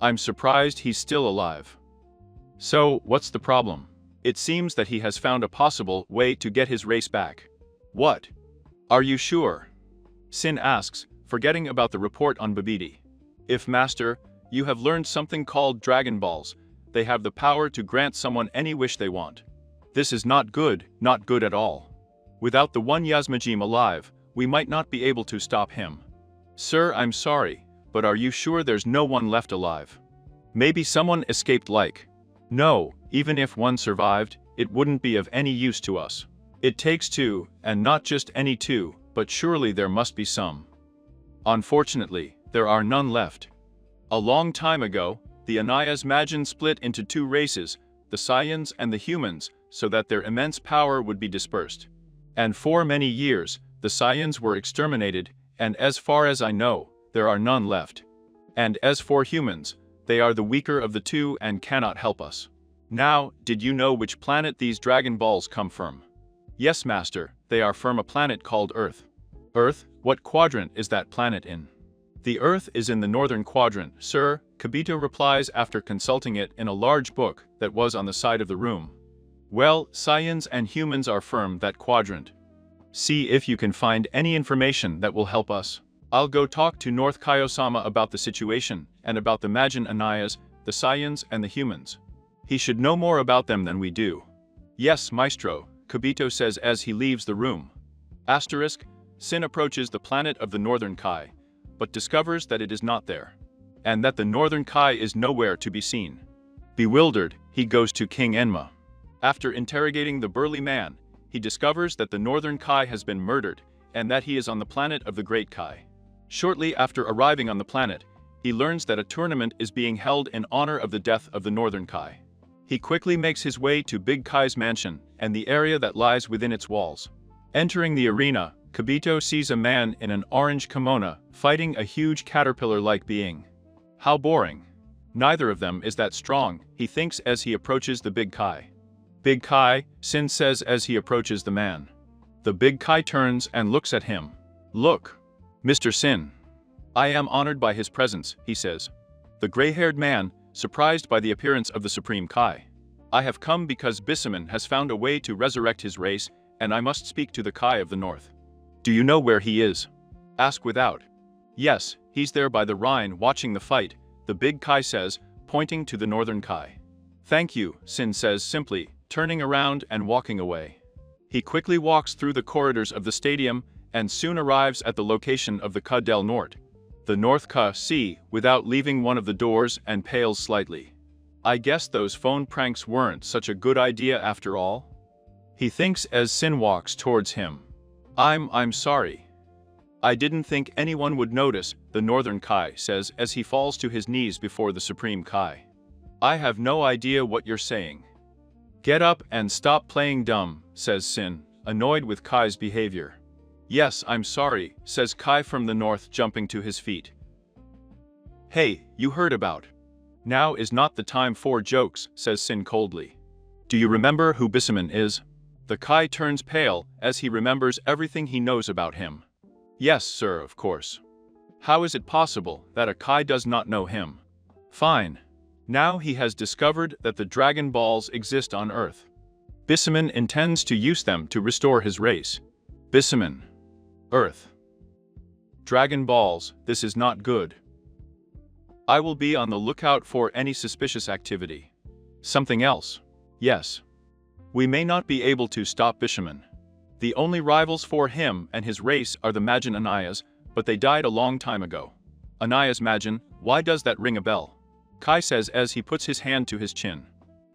[SPEAKER 2] I'm surprised he's still alive. So, what's the problem? It seems that he has found a possible way to get his race back. What? Are you sure? Sin asks, forgetting about the report on Babidi. If Master, you have learned something called Dragon Balls, they have the power to grant someone any wish they want. This is not good at all. Without the one Yasmajim alive, we might not be able to stop him. Sir, I'm sorry, but are you sure there's no one left alive? Maybe someone escaped like. No, even if one survived, it wouldn't be of any use to us. It takes two, and not just any two, but surely there must be some. Unfortunately, there are none left. A long time ago, the Anayas Majin split into two races, the Saiyans and the humans, so that their immense power would be dispersed. And for many years, the Saiyans were exterminated, and as far as I know, there are none left. And as for humans, they are the weaker of the two and cannot help us. Now, did you know which planet these Dragon Balls come from? Yes, Master, they are from a planet called Earth. Earth? What quadrant is that planet in? The Earth is in the northern quadrant, sir, Kibito replies after consulting it in a large book that was on the side of the room. Well, Saiyans and humans are from that quadrant. See if you can find any information that will help us. I'll go talk to North Kaiosama about the situation and about the Majin Anayas, the Saiyans and the humans. He should know more about them than we do. Yes, Maestro, Kibito says as he leaves the room. Sin approaches the planet of the Northern Kai, but discovers that it is not there, and that the Northern Kai is nowhere to be seen. Bewildered, he goes to King Enma. After interrogating the burly man, he discovers that the Northern Kai has been murdered, and that he is on the planet of the Great Kai. Shortly after arriving on the planet, he learns that a tournament is being held in honor of the death of the Northern Kai. He quickly makes his way to Big Kai's mansion and the area that lies within its walls. Entering the arena, Kibito sees a man in an orange kimono fighting a huge caterpillar-like being. How boring. Neither of them is that strong, he thinks as he approaches the Big Kai. Big Kai, Sin says as he approaches the man. The Big Kai turns and looks at him. Look. Mr. Sin. I am honored by his presence, he says. The gray-haired man, surprised by the appearance of the Supreme Kai. I have come because Bissaman has found a way to resurrect his race, and I must speak to the Kai of the North. Do you know where he is? Ask without. Yes, he's there by the Rhine watching the fight, the Big Kai says, pointing to the northern Kai. "Thank you," Sin says simply, turning around and walking away. He quickly walks through the corridors of the stadium and soon arrives at the location of the Ka del Norte. The North Ka see without leaving one of the doors and pales slightly. I guess those phone pranks weren't such a good idea after all. He thinks as Sin walks towards him. I'm sorry. I didn't think anyone would notice, the Northern Kai says as he falls to his knees before the Supreme Kai. I have no idea what you're saying. Get up and stop playing dumb, says Sin, annoyed with Kai's behavior. Yes, I'm sorry, says Kai from the north, jumping to his feet. Hey, you heard about. Now is not the time for jokes, says Sin coldly. Do you remember who Bissaman is? The Kai turns pale as he remembers everything he knows about him. Yes, sir, of course. How is it possible that a Kai does not know him? Fine. Now he has discovered that the Dragon Balls exist on Earth. Bissaman intends to use them to restore his race. Bissaman. Earth. Dragon Balls, this is not good. I will be on the lookout for any suspicious activity. Something else. Yes. We may not be able to stop Bishaman. The only rivals for him and his race are the Majin Anayas, but they died a long time ago. Anayas Majin, why does that ring a bell? Kai says as he puts his hand to his chin.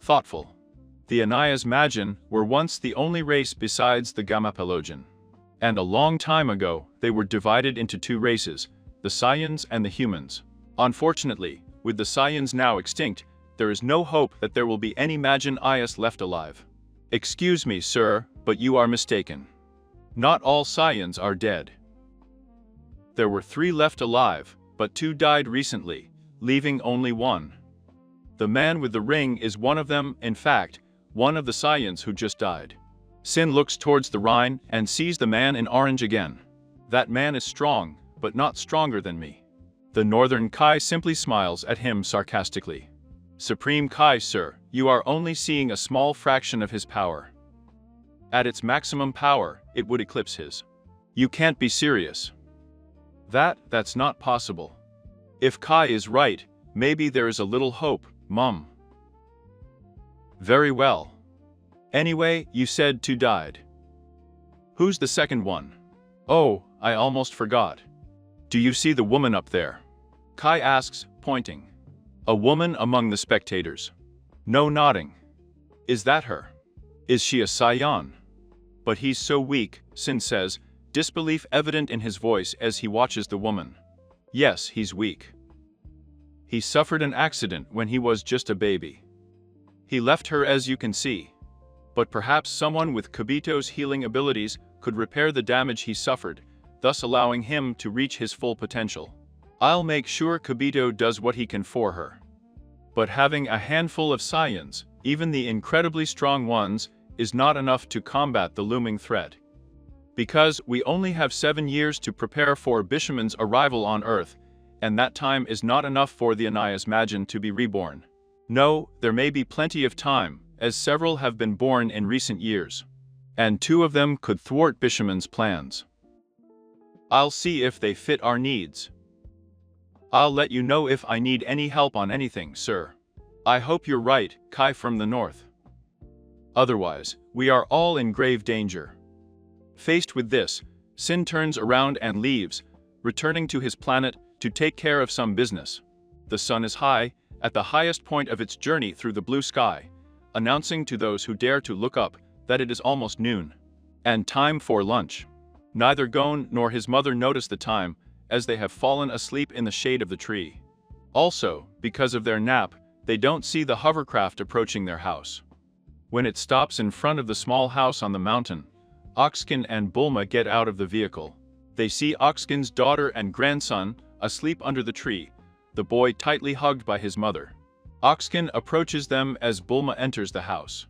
[SPEAKER 2] Thoughtful. The Anayas Majin were once the only race besides the Gamapelojin. And a long time ago, they were divided into two races, the Saiyans and the humans. Unfortunately, with the Saiyans now extinct, there is no hope that there will be any Majin Ayas left alive. Excuse me, sir, but you are mistaken. Not all Saiyans are dead. There were 3 left alive, but 2 died recently, leaving only 1. The man with the ring is one of them, in fact, one of the Saiyans who just died. Sin looks towards the Rhine and sees the man in orange again. That man is strong, but not stronger than me. The Northern Kai simply smiles at him sarcastically. Supreme Kai, sir, you are only seeing a small fraction of his power. At its maximum power, it would eclipse his. You can't be serious. That's not possible. If Kai is right, maybe there is a little hope, Mum. Very well. Anyway, you said 2 died. Who's the second one? Oh, I almost forgot. Do you see the woman up there? Kai asks, pointing. A woman among the spectators. No nodding. Is that her? Is she a Saiyan? But he's so weak, Sin says, disbelief evident in his voice as he watches the woman. Yes, he's weak. He suffered an accident when he was just a baby. He left her, as you can see. But perhaps someone with Kibito's healing abilities could repair the damage he suffered, thus allowing him to reach his full potential. I'll make sure Kibito does what he can for her. But having a handful of Saiyans, even the incredibly strong ones, is not enough to combat the looming threat. Because we only have 7 years to prepare for Bishaman's arrival on Earth, and that time is not enough for the Anayas Majin to be reborn. No, there may be plenty of time, as several have been born in recent years. And 2 of them could thwart Bishaman's plans. I'll see if they fit our needs. I'll let you know if I need any help on anything, sir. I hope you're right, Kai from the north. Otherwise, we are all in grave danger. Faced with this, Sin turns around and leaves, returning to his planet to take care of some business. The sun is high, at the highest point of its journey through the blue sky, announcing to those who dare to look up that it is almost noon. And time for lunch. Neither Gon nor his mother notice the time, as they have fallen asleep in the shade of the tree. Also, because of their nap, they don't see the hovercraft approaching their house. When it stops in front of the small house on the mountain, Oxkin and Bulma get out of the vehicle. They see Oxkin's daughter and grandson asleep under the tree, the boy tightly hugged by his mother. Oxkin approaches them as Bulma enters the house.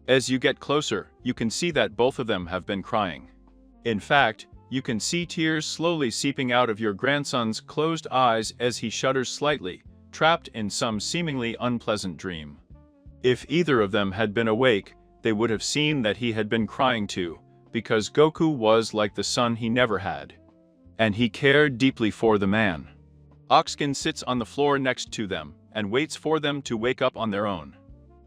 [SPEAKER 2] As you get closer, you can see that both of them have been crying. In fact, you can see tears slowly seeping out of your grandson's closed eyes as he shudders slightly, trapped in some seemingly unpleasant dream. If either of them had been awake, they would have seen that he had been crying too, because Goku was like the son he never had. And he cared deeply for the man. Oxkin sits on the floor next to them, and waits for them to wake up on their own.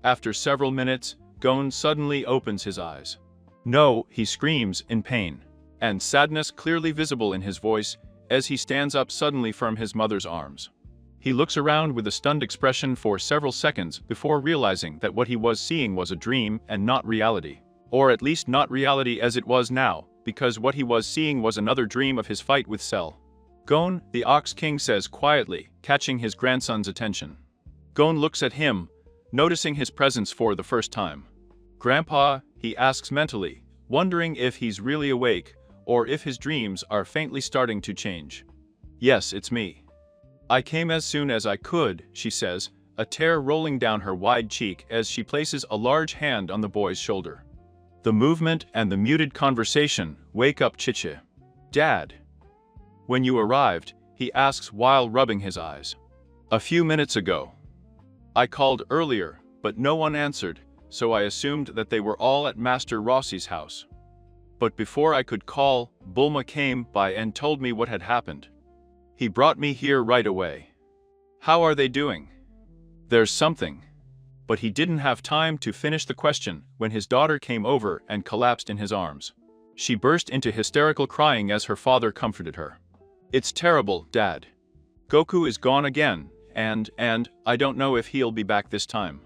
[SPEAKER 2] After several minutes, Gon suddenly opens his eyes. No, he screams in pain, and sadness clearly visible in his voice as he stands up suddenly from his mother's arms. He looks around with a stunned expression for several seconds before realizing that what he was seeing was a dream and not reality. Or at least not reality as it was now, because what he was seeing was another dream of his fight with Cell. Gon, the Ox King says quietly, catching his grandson's attention. Gon looks at him, noticing his presence for the first time. Grandpa, he asks mentally, wondering if he's really awake, or if his dreams are faintly starting to change. Yes, it's me. I came as soon as I could, she says, a tear rolling down her wide cheek as she places a large hand on the boy's shoulder. The movement and the muted conversation wake up Chichi. Dad. When you arrived, he asks while rubbing his eyes. A few minutes ago. I called earlier, but no one answered, so I assumed that they were all at Master Rossi's house. But before I could call, Bulma came by and told me what had happened. He brought me here right away. How are they doing? There's something. But he didn't have time to finish the question when his daughter came over and collapsed in his arms. She burst into hysterical crying as her father comforted her. It's terrible, Dad. Goku is gone again, and I don't know if he'll be back this time.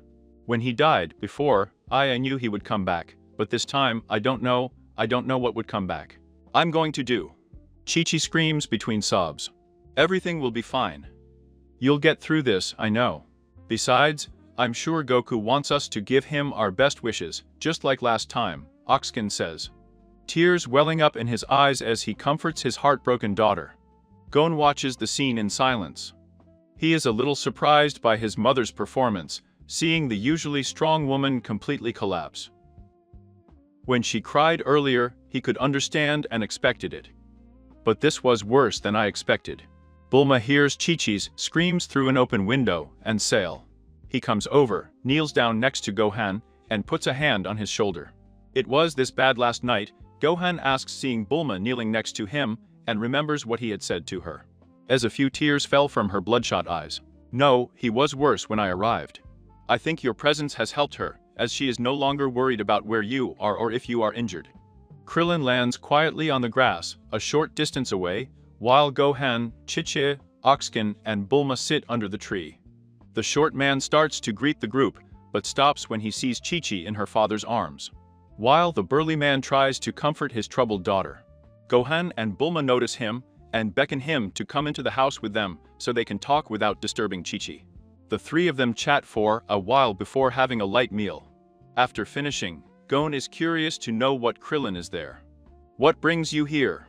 [SPEAKER 2] When he died before, I knew he would come back, but this time I don't know what would come back. I'm going to do. Chi-Chi screams between sobs. Everything will be fine. You'll get through this, I know. Besides, I'm sure Goku wants us to give him our best wishes, just like last time, Oxkin says. Tears welling up in his eyes as he comforts his heartbroken daughter. Gon watches the scene in silence. He is a little surprised by his mother's performance, seeing the usually strong woman completely collapse. When she cried earlier, he could understand and expected it. But this was worse than I expected. Bulma hears Chi-Chi's screams through an open window and Sail. He comes over, kneels down next to Gohan, and puts a hand on his shoulder. It was this bad last night, Gohan asks seeing Bulma kneeling next to him, and remembers what he had said to her. As a few tears fell from her bloodshot eyes. No, he was worse when I arrived. I think your presence has helped her, as she is no longer worried about where you are or if you are injured. Krillin lands quietly on the grass, a short distance away, while Gohan, Chi-Chi, Oxkin, and Bulma sit under the tree. The short man starts to greet the group, but stops when he sees Chi-Chi in her father's arms. While the burly man tries to comfort his troubled daughter. Gohan and Bulma notice him, and beckon him to come into the house with them so they can talk without disturbing Chi-Chi. The three of them chat for a while before having a light meal. After finishing, Gon is curious to know what Krillin is there. What brings you here?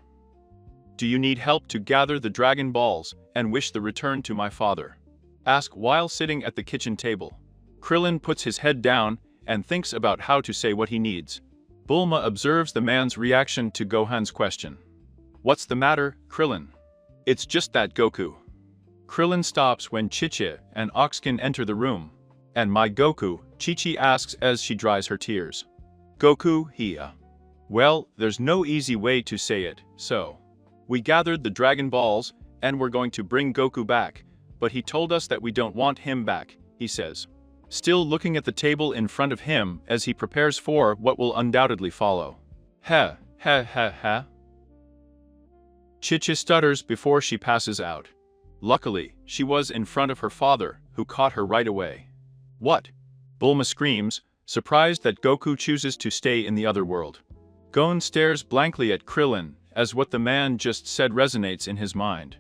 [SPEAKER 2] Do you need help to gather the Dragon Balls and wish the return to my father? Ask while sitting at the kitchen table. Krillin puts his head down and thinks about how to say what he needs. Bulma observes the man's reaction to Gohan's question. What's the matter, Krillin? It's just that Goku. Krillin stops when Chi-Chi and Oxkin enter the room. And my Goku, Chi-Chi asks as she dries her tears. Goku, Well, there's no easy way to say it, so. We gathered the Dragon Balls, and we're going to bring Goku back, but he told us that we don't want him back, he says. Still looking at the table in front of him as he prepares for what will undoubtedly follow. Ha. Chi-Chi stutters before she passes out. Luckily, she was in front of her father, who caught her right away. What? Bulma screams, surprised that Goku chooses to stay in the other world. Gon stares blankly at Krillin, as what the man just said resonates in his mind.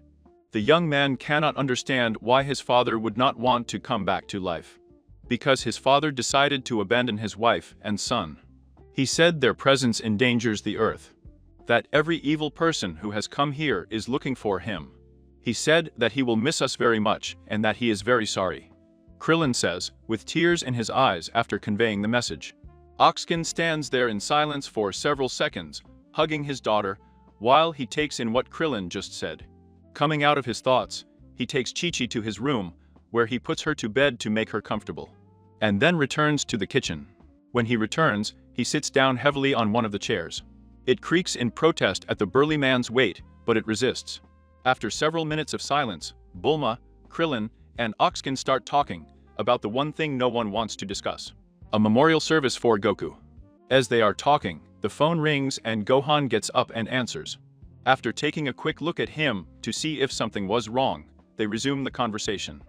[SPEAKER 2] The young man cannot understand why his father would not want to come back to life. Because his father decided to abandon his wife and son. He said their presence endangers the earth. That every evil person who has come here is looking for him. He said that he will miss us very much and that he is very sorry. Krillin says, with tears in his eyes after conveying the message. Oxkin stands there in silence for several seconds, hugging his daughter, while he takes in what Krillin just said. Coming out of his thoughts, he takes Chi-Chi to his room, where he puts her to bed to make her comfortable. And then returns to the kitchen. When he returns, he sits down heavily on one of the chairs. It creaks in protest at the burly man's weight, but it resists. After several minutes of silence, Bulma, Krillin, and Oxkin start talking about the one thing no one wants to discuss. A memorial service for Goku. As they are talking, the phone rings and Gohan gets up and answers. After taking a quick look at him to see if something was wrong, they resume the conversation.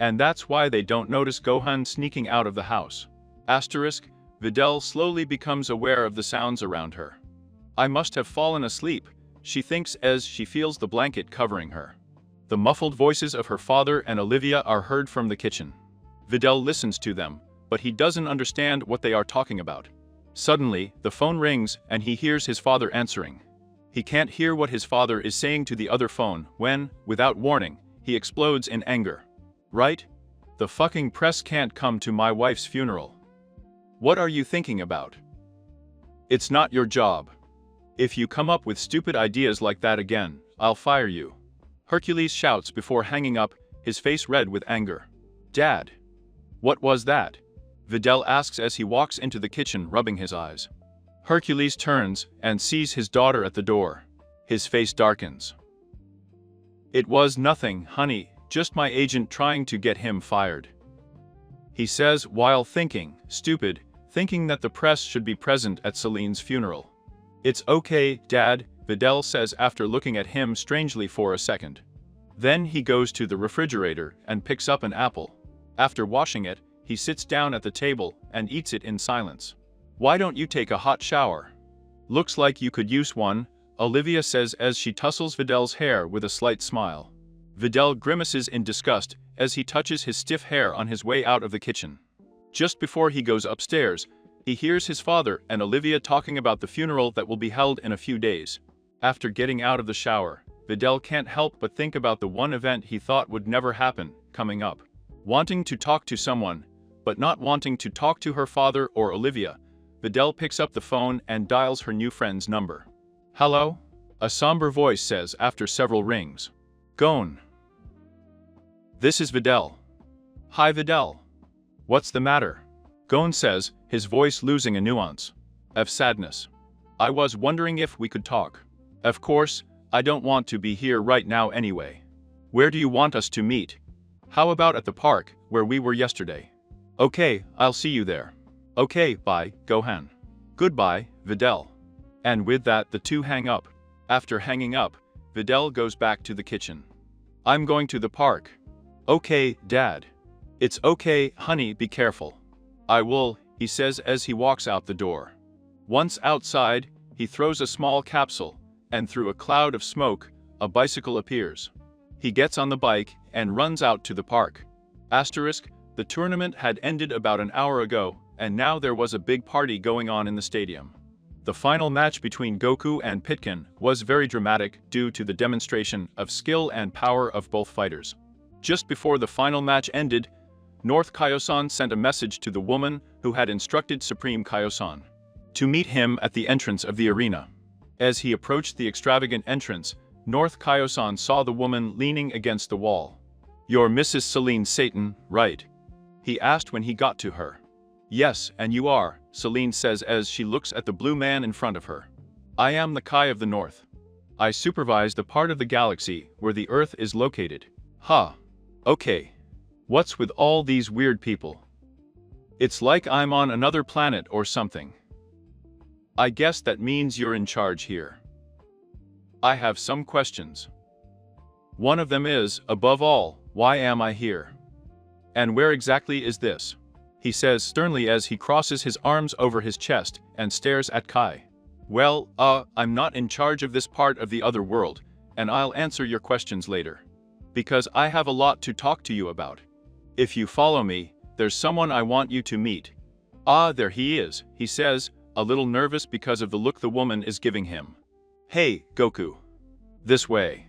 [SPEAKER 2] And that's why they don't notice Gohan sneaking out of the house. Asterisk, Videl slowly becomes aware of the sounds around her. I must have fallen asleep, she thinks as she feels the blanket covering her. The muffled voices of her father and Olivia are heard from the kitchen. Videl listens to them, but he doesn't understand what they are talking about. Suddenly, the phone rings and he hears his father answering. He can't hear what his father is saying to the other phone when, without warning, he explodes in anger. Right? The fucking press can't come to my wife's funeral. What are you thinking about? It's not your job. If you come up with stupid ideas like that again, I'll fire you. Hercules shouts before hanging up, his face red with anger. Dad. What was that? Videl asks as he walks into the kitchen rubbing his eyes. Hercules turns and sees his daughter at the door. His face darkens. It was nothing, honey, just my agent trying to get him fired. He says while thinking, stupid, thinking that the press should be present at Celine's funeral. It's okay, Dad, Videl says after looking at him strangely for a second. Then he goes to the refrigerator and picks up an apple. After washing it, he sits down at the table and eats it in silence. Why don't you take a hot shower? Looks like you could use one, Olivia says as she tussles Videl's hair with a slight smile. Videl grimaces in disgust as he touches his stiff hair on his way out of the kitchen. Just before he goes upstairs, he hears his father and Olivia talking about the funeral that will be held in a few days. After getting out of the shower, Videl can't help but think about the one event he thought would never happen, coming up. Wanting to talk to someone, but not wanting to talk to her father or Olivia, Videl picks up the phone and dials her new friend's number. Hello? A somber voice says after several rings. Gon. This is Videl. Hi Videl. What's the matter? Gon says, his voice losing a nuance of sadness. I was wondering if we could talk. Of course, I don't want to be here right now anyway. Where do you want us to meet? How about at the park, where we were yesterday? Okay, I'll see you there. Okay, bye, Gohan. Goodbye, Videl. And with that the two hang up. After hanging up, Videl goes back to the kitchen. I'm going to the park. Okay, Dad. It's okay, honey, be careful. I will, he says as he walks out the door. Once outside, he throws a small capsule, and through a cloud of smoke, a bicycle appears. He gets on the bike and runs out to the park. Asterisk, the tournament had ended about an hour ago, and now there was a big party going on in the stadium. The final match between Goku and Pitkin was very dramatic due to the demonstration of skill and power of both fighters. Just before the final match ended, North Kaioshan sent a message to the woman who had instructed Supreme Kaioshan to meet him at the entrance of the arena. As he approached the extravagant entrance, North Kaioshan saw the woman leaning against the wall. You're Mrs. Celine Satan, right? He asked when he got to her. Yes, and you are, Celine says as she looks at the blue man in front of her. I am the Kai of the North. I supervise the part of the galaxy where the Earth is located. Huh. Okay. What's with all these weird people? It's like I'm on another planet or something. I guess that means you're in charge here. I have some questions. One of them is, above all, why am I here? And where exactly is this? He says sternly as he crosses his arms over his chest and stares at Kai. Well, I'm not in charge of this part of the other world, and I'll answer your questions later. Because I have a lot to talk to you about. If you follow me, there's someone I want you to meet. Ah, there he is, he says, a little nervous because of the look the woman is giving him. Hey, Goku. This way.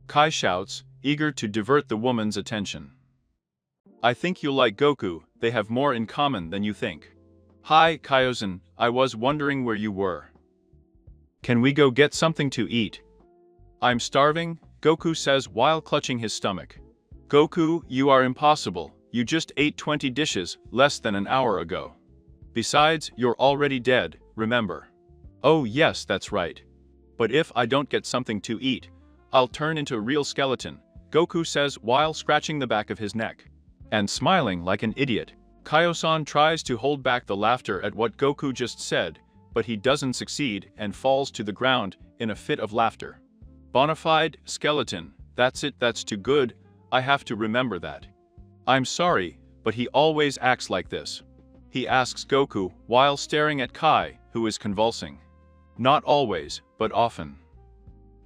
[SPEAKER 2] Kai shouts, eager to divert the woman's attention. I think you'll like Goku, they have more in common than you think. Hi, Kaioshan, I was wondering where you were. Can we go get something to eat? I'm starving, Goku says while clutching his stomach. Goku, you are impossible, you just ate 20 dishes less than an hour ago. Besides, you're already dead, remember? Oh yes, that's right. But if I don't get something to eat, I'll turn into a real skeleton, Goku says while scratching the back of his neck. And smiling like an idiot. Kaio-san tries to hold back the laughter at what Goku just said, but he doesn't succeed and falls to the ground in a fit of laughter. Bonafide skeleton, that's it, that's too good, I have to remember that. I'm sorry, but he always acts like this. He asks Goku while staring at Kai, who is convulsing. Not always, but often.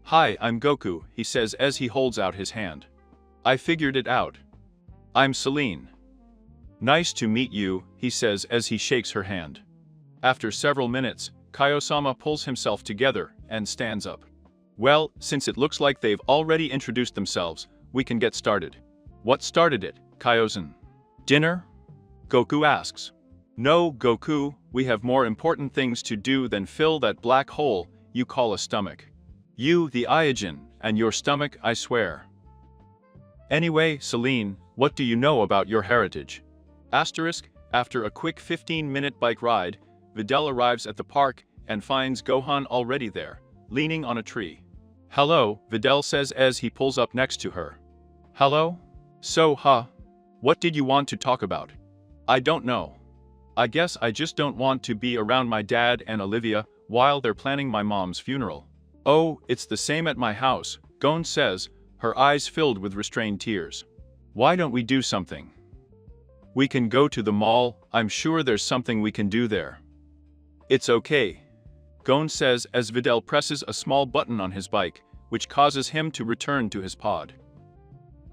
[SPEAKER 2] Hi, I'm Goku, he says as he holds out his hand. I figured it out. I'm Celine. Nice to meet you, he says as he shakes her hand. After several minutes, Kaio-sama pulls himself together and stands up. Well, since it looks like they've already introduced themselves, we can get started. What started it, Kaio-san? Dinner? Goku asks. No, Goku, we have more important things to do than fill that black hole you call a stomach. You, the Aijin, and your stomach, I swear. Anyway, Celine, what do you know about your heritage? Asterisk, after a quick 15-minute bike ride, Videl arrives at the park and finds Gohan already there, leaning on a tree. Hello, Videl says as he pulls up next to her. Hello? So, what did you want to talk about? I don't know. I guess I just don't want to be around my dad and Olivia while they're planning my mom's funeral. Oh, it's the same at my house, Gon says, her eyes filled with restrained tears. Why don't we do something? We can go to the mall, I'm sure there's something we can do there. It's okay. Gon says as Videl presses a small button on his bike, which causes him to return to his pod.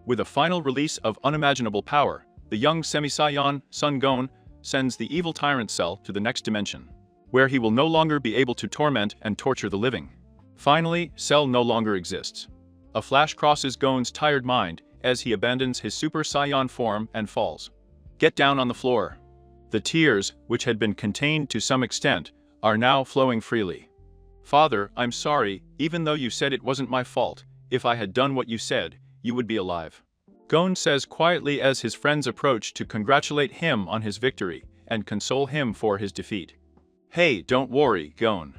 [SPEAKER 2] With a final release of unimaginable power, the young Semi-Saiyan, Son Gon, sends the evil tyrant Cell to the next dimension, where he will no longer be able to torment and torture the living. Finally, Cell no longer exists. A flash crosses Gon's tired mind as he abandons his Super Saiyan form and falls. Get down on the floor. The tears, which had been contained to some extent, are now flowing freely. Father, I'm sorry, even though you said it wasn't my fault. If I had done what you said, you would be alive. Gon says quietly as his friends approach to congratulate him on his victory and console him for his defeat. Hey, don't worry, Gon.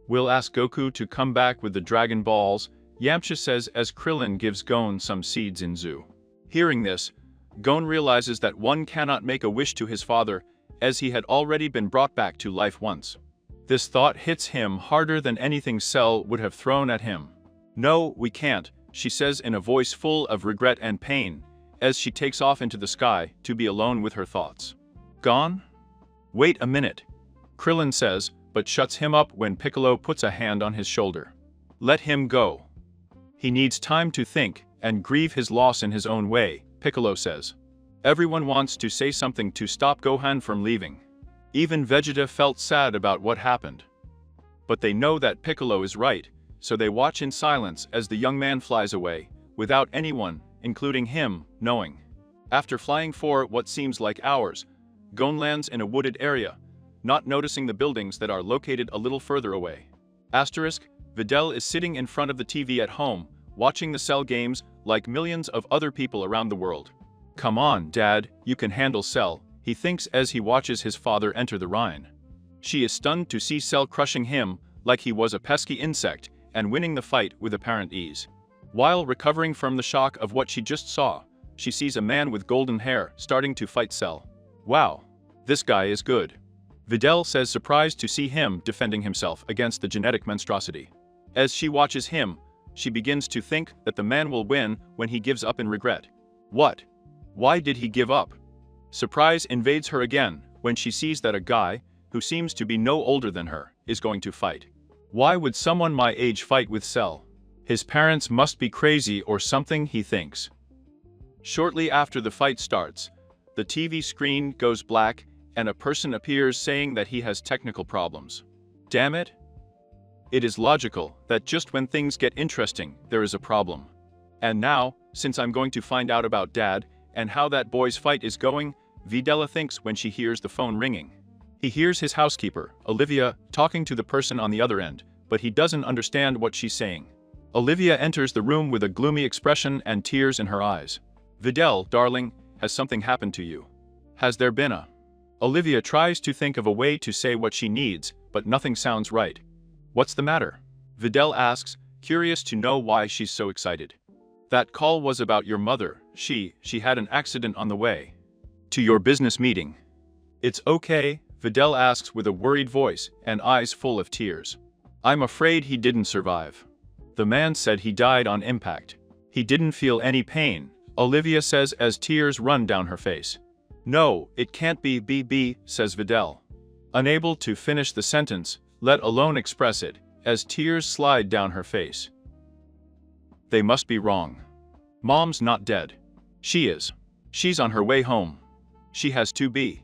[SPEAKER 2] We'll ask Goku to come back with the Dragon Balls, Yamcha says as Krillin gives Gon some seeds in Zoo. Hearing this, Gon realizes that one cannot make a wish to his father, as he had already been brought back to life once. This thought hits him harder than anything Cell would have thrown at him. No, we can't, she says in a voice full of regret and pain, as she takes off into the sky to be alone with her thoughts. Gone? Wait a minute, Krillin says, but shuts him up when Piccolo puts a hand on his shoulder. Let him go. He needs time to think and grieve his loss in his own way, Piccolo says. Everyone wants to say something to stop Gohan from leaving. Even Vegeta felt sad about what happened. But they know that Piccolo is right, so they watch in silence as the young man flies away, without anyone, including him, knowing. After flying for what seems like hours, Gon lands in a wooded area, not noticing the buildings that are located a little further away. Asterisk, Videl is sitting in front of the TV at home, watching the Cell games like millions of other people around the world. Come on, Dad, you can handle Cell, he thinks as he watches his father enter the Rhine. She is stunned to see Cell crushing him like he was a pesky insect and winning the fight with apparent ease. While recovering from the shock of what she just saw, she sees a man with golden hair starting to fight Cell. Wow, this guy is good. Videl says, surprised to see him defending himself against the genetic monstrosity. As she watches him, she begins to think that the man will win when he gives up in regret. What? Why did he give up? Surprise invades her again when she sees that a guy, who seems to be no older than her, is going to fight. Why would someone my age fight with Cell? His parents must be crazy or something, he thinks. Shortly after the fight starts, the TV screen goes black and a person appears saying that he has technical problems. Damn it. It is logical that just when things get interesting, there is a problem. And now, since I'm going to find out about Dad and how that boy's fight is going, Videla thinks when she hears the phone ringing. He hears his housekeeper, Olivia, talking to the person on the other end, but he doesn't understand what she's saying. Olivia enters the room with a gloomy expression and tears in her eyes. Videl, darling, has something happened to you? Has there been a... Olivia tries to think of a way to say what she needs, but nothing sounds right. What's the matter? Videl asks, curious to know why she's so excited. That call was about your mother. She had an accident on the way to your business meeting. It's okay, Videl asks with a worried voice and eyes full of tears. I'm afraid he didn't survive. The man said he died on impact. He didn't feel any pain, Olivia says as tears run down her face. No, it can't be, says Videl, unable to finish the sentence, let alone express it, as tears slide down her face. They must be wrong. Mom's not dead. She is. She's on her way home. She has to be.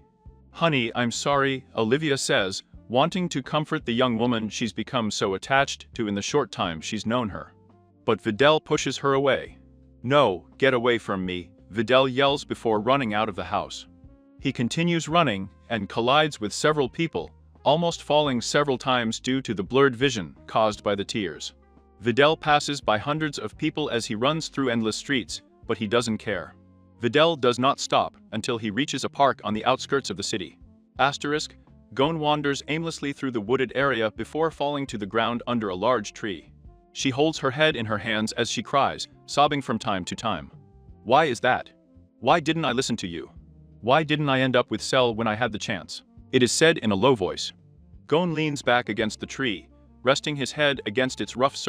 [SPEAKER 2] Honey, I'm sorry, Olivia says, wanting to comfort the young woman she's become so attached to in the short time she's known her. But Videl pushes her away. No, get away from me, Videl yells before running out of the house. He continues running and collides with several people, almost falling several times due to the blurred vision caused by the tears. Videl passes by hundreds of people as he runs through endless streets, but he doesn't care. Videl does not stop until he reaches a park on the outskirts of the city. Gon wanders aimlessly through the wooded area before falling to the ground under a large tree. She holds her head in her hands as she cries, sobbing from time to time. Why is that? Why didn't I listen to you? Why didn't I end up with Cell when I had the chance? It is said in a low voice. Gon leans back against the tree, resting his head against its rough surface.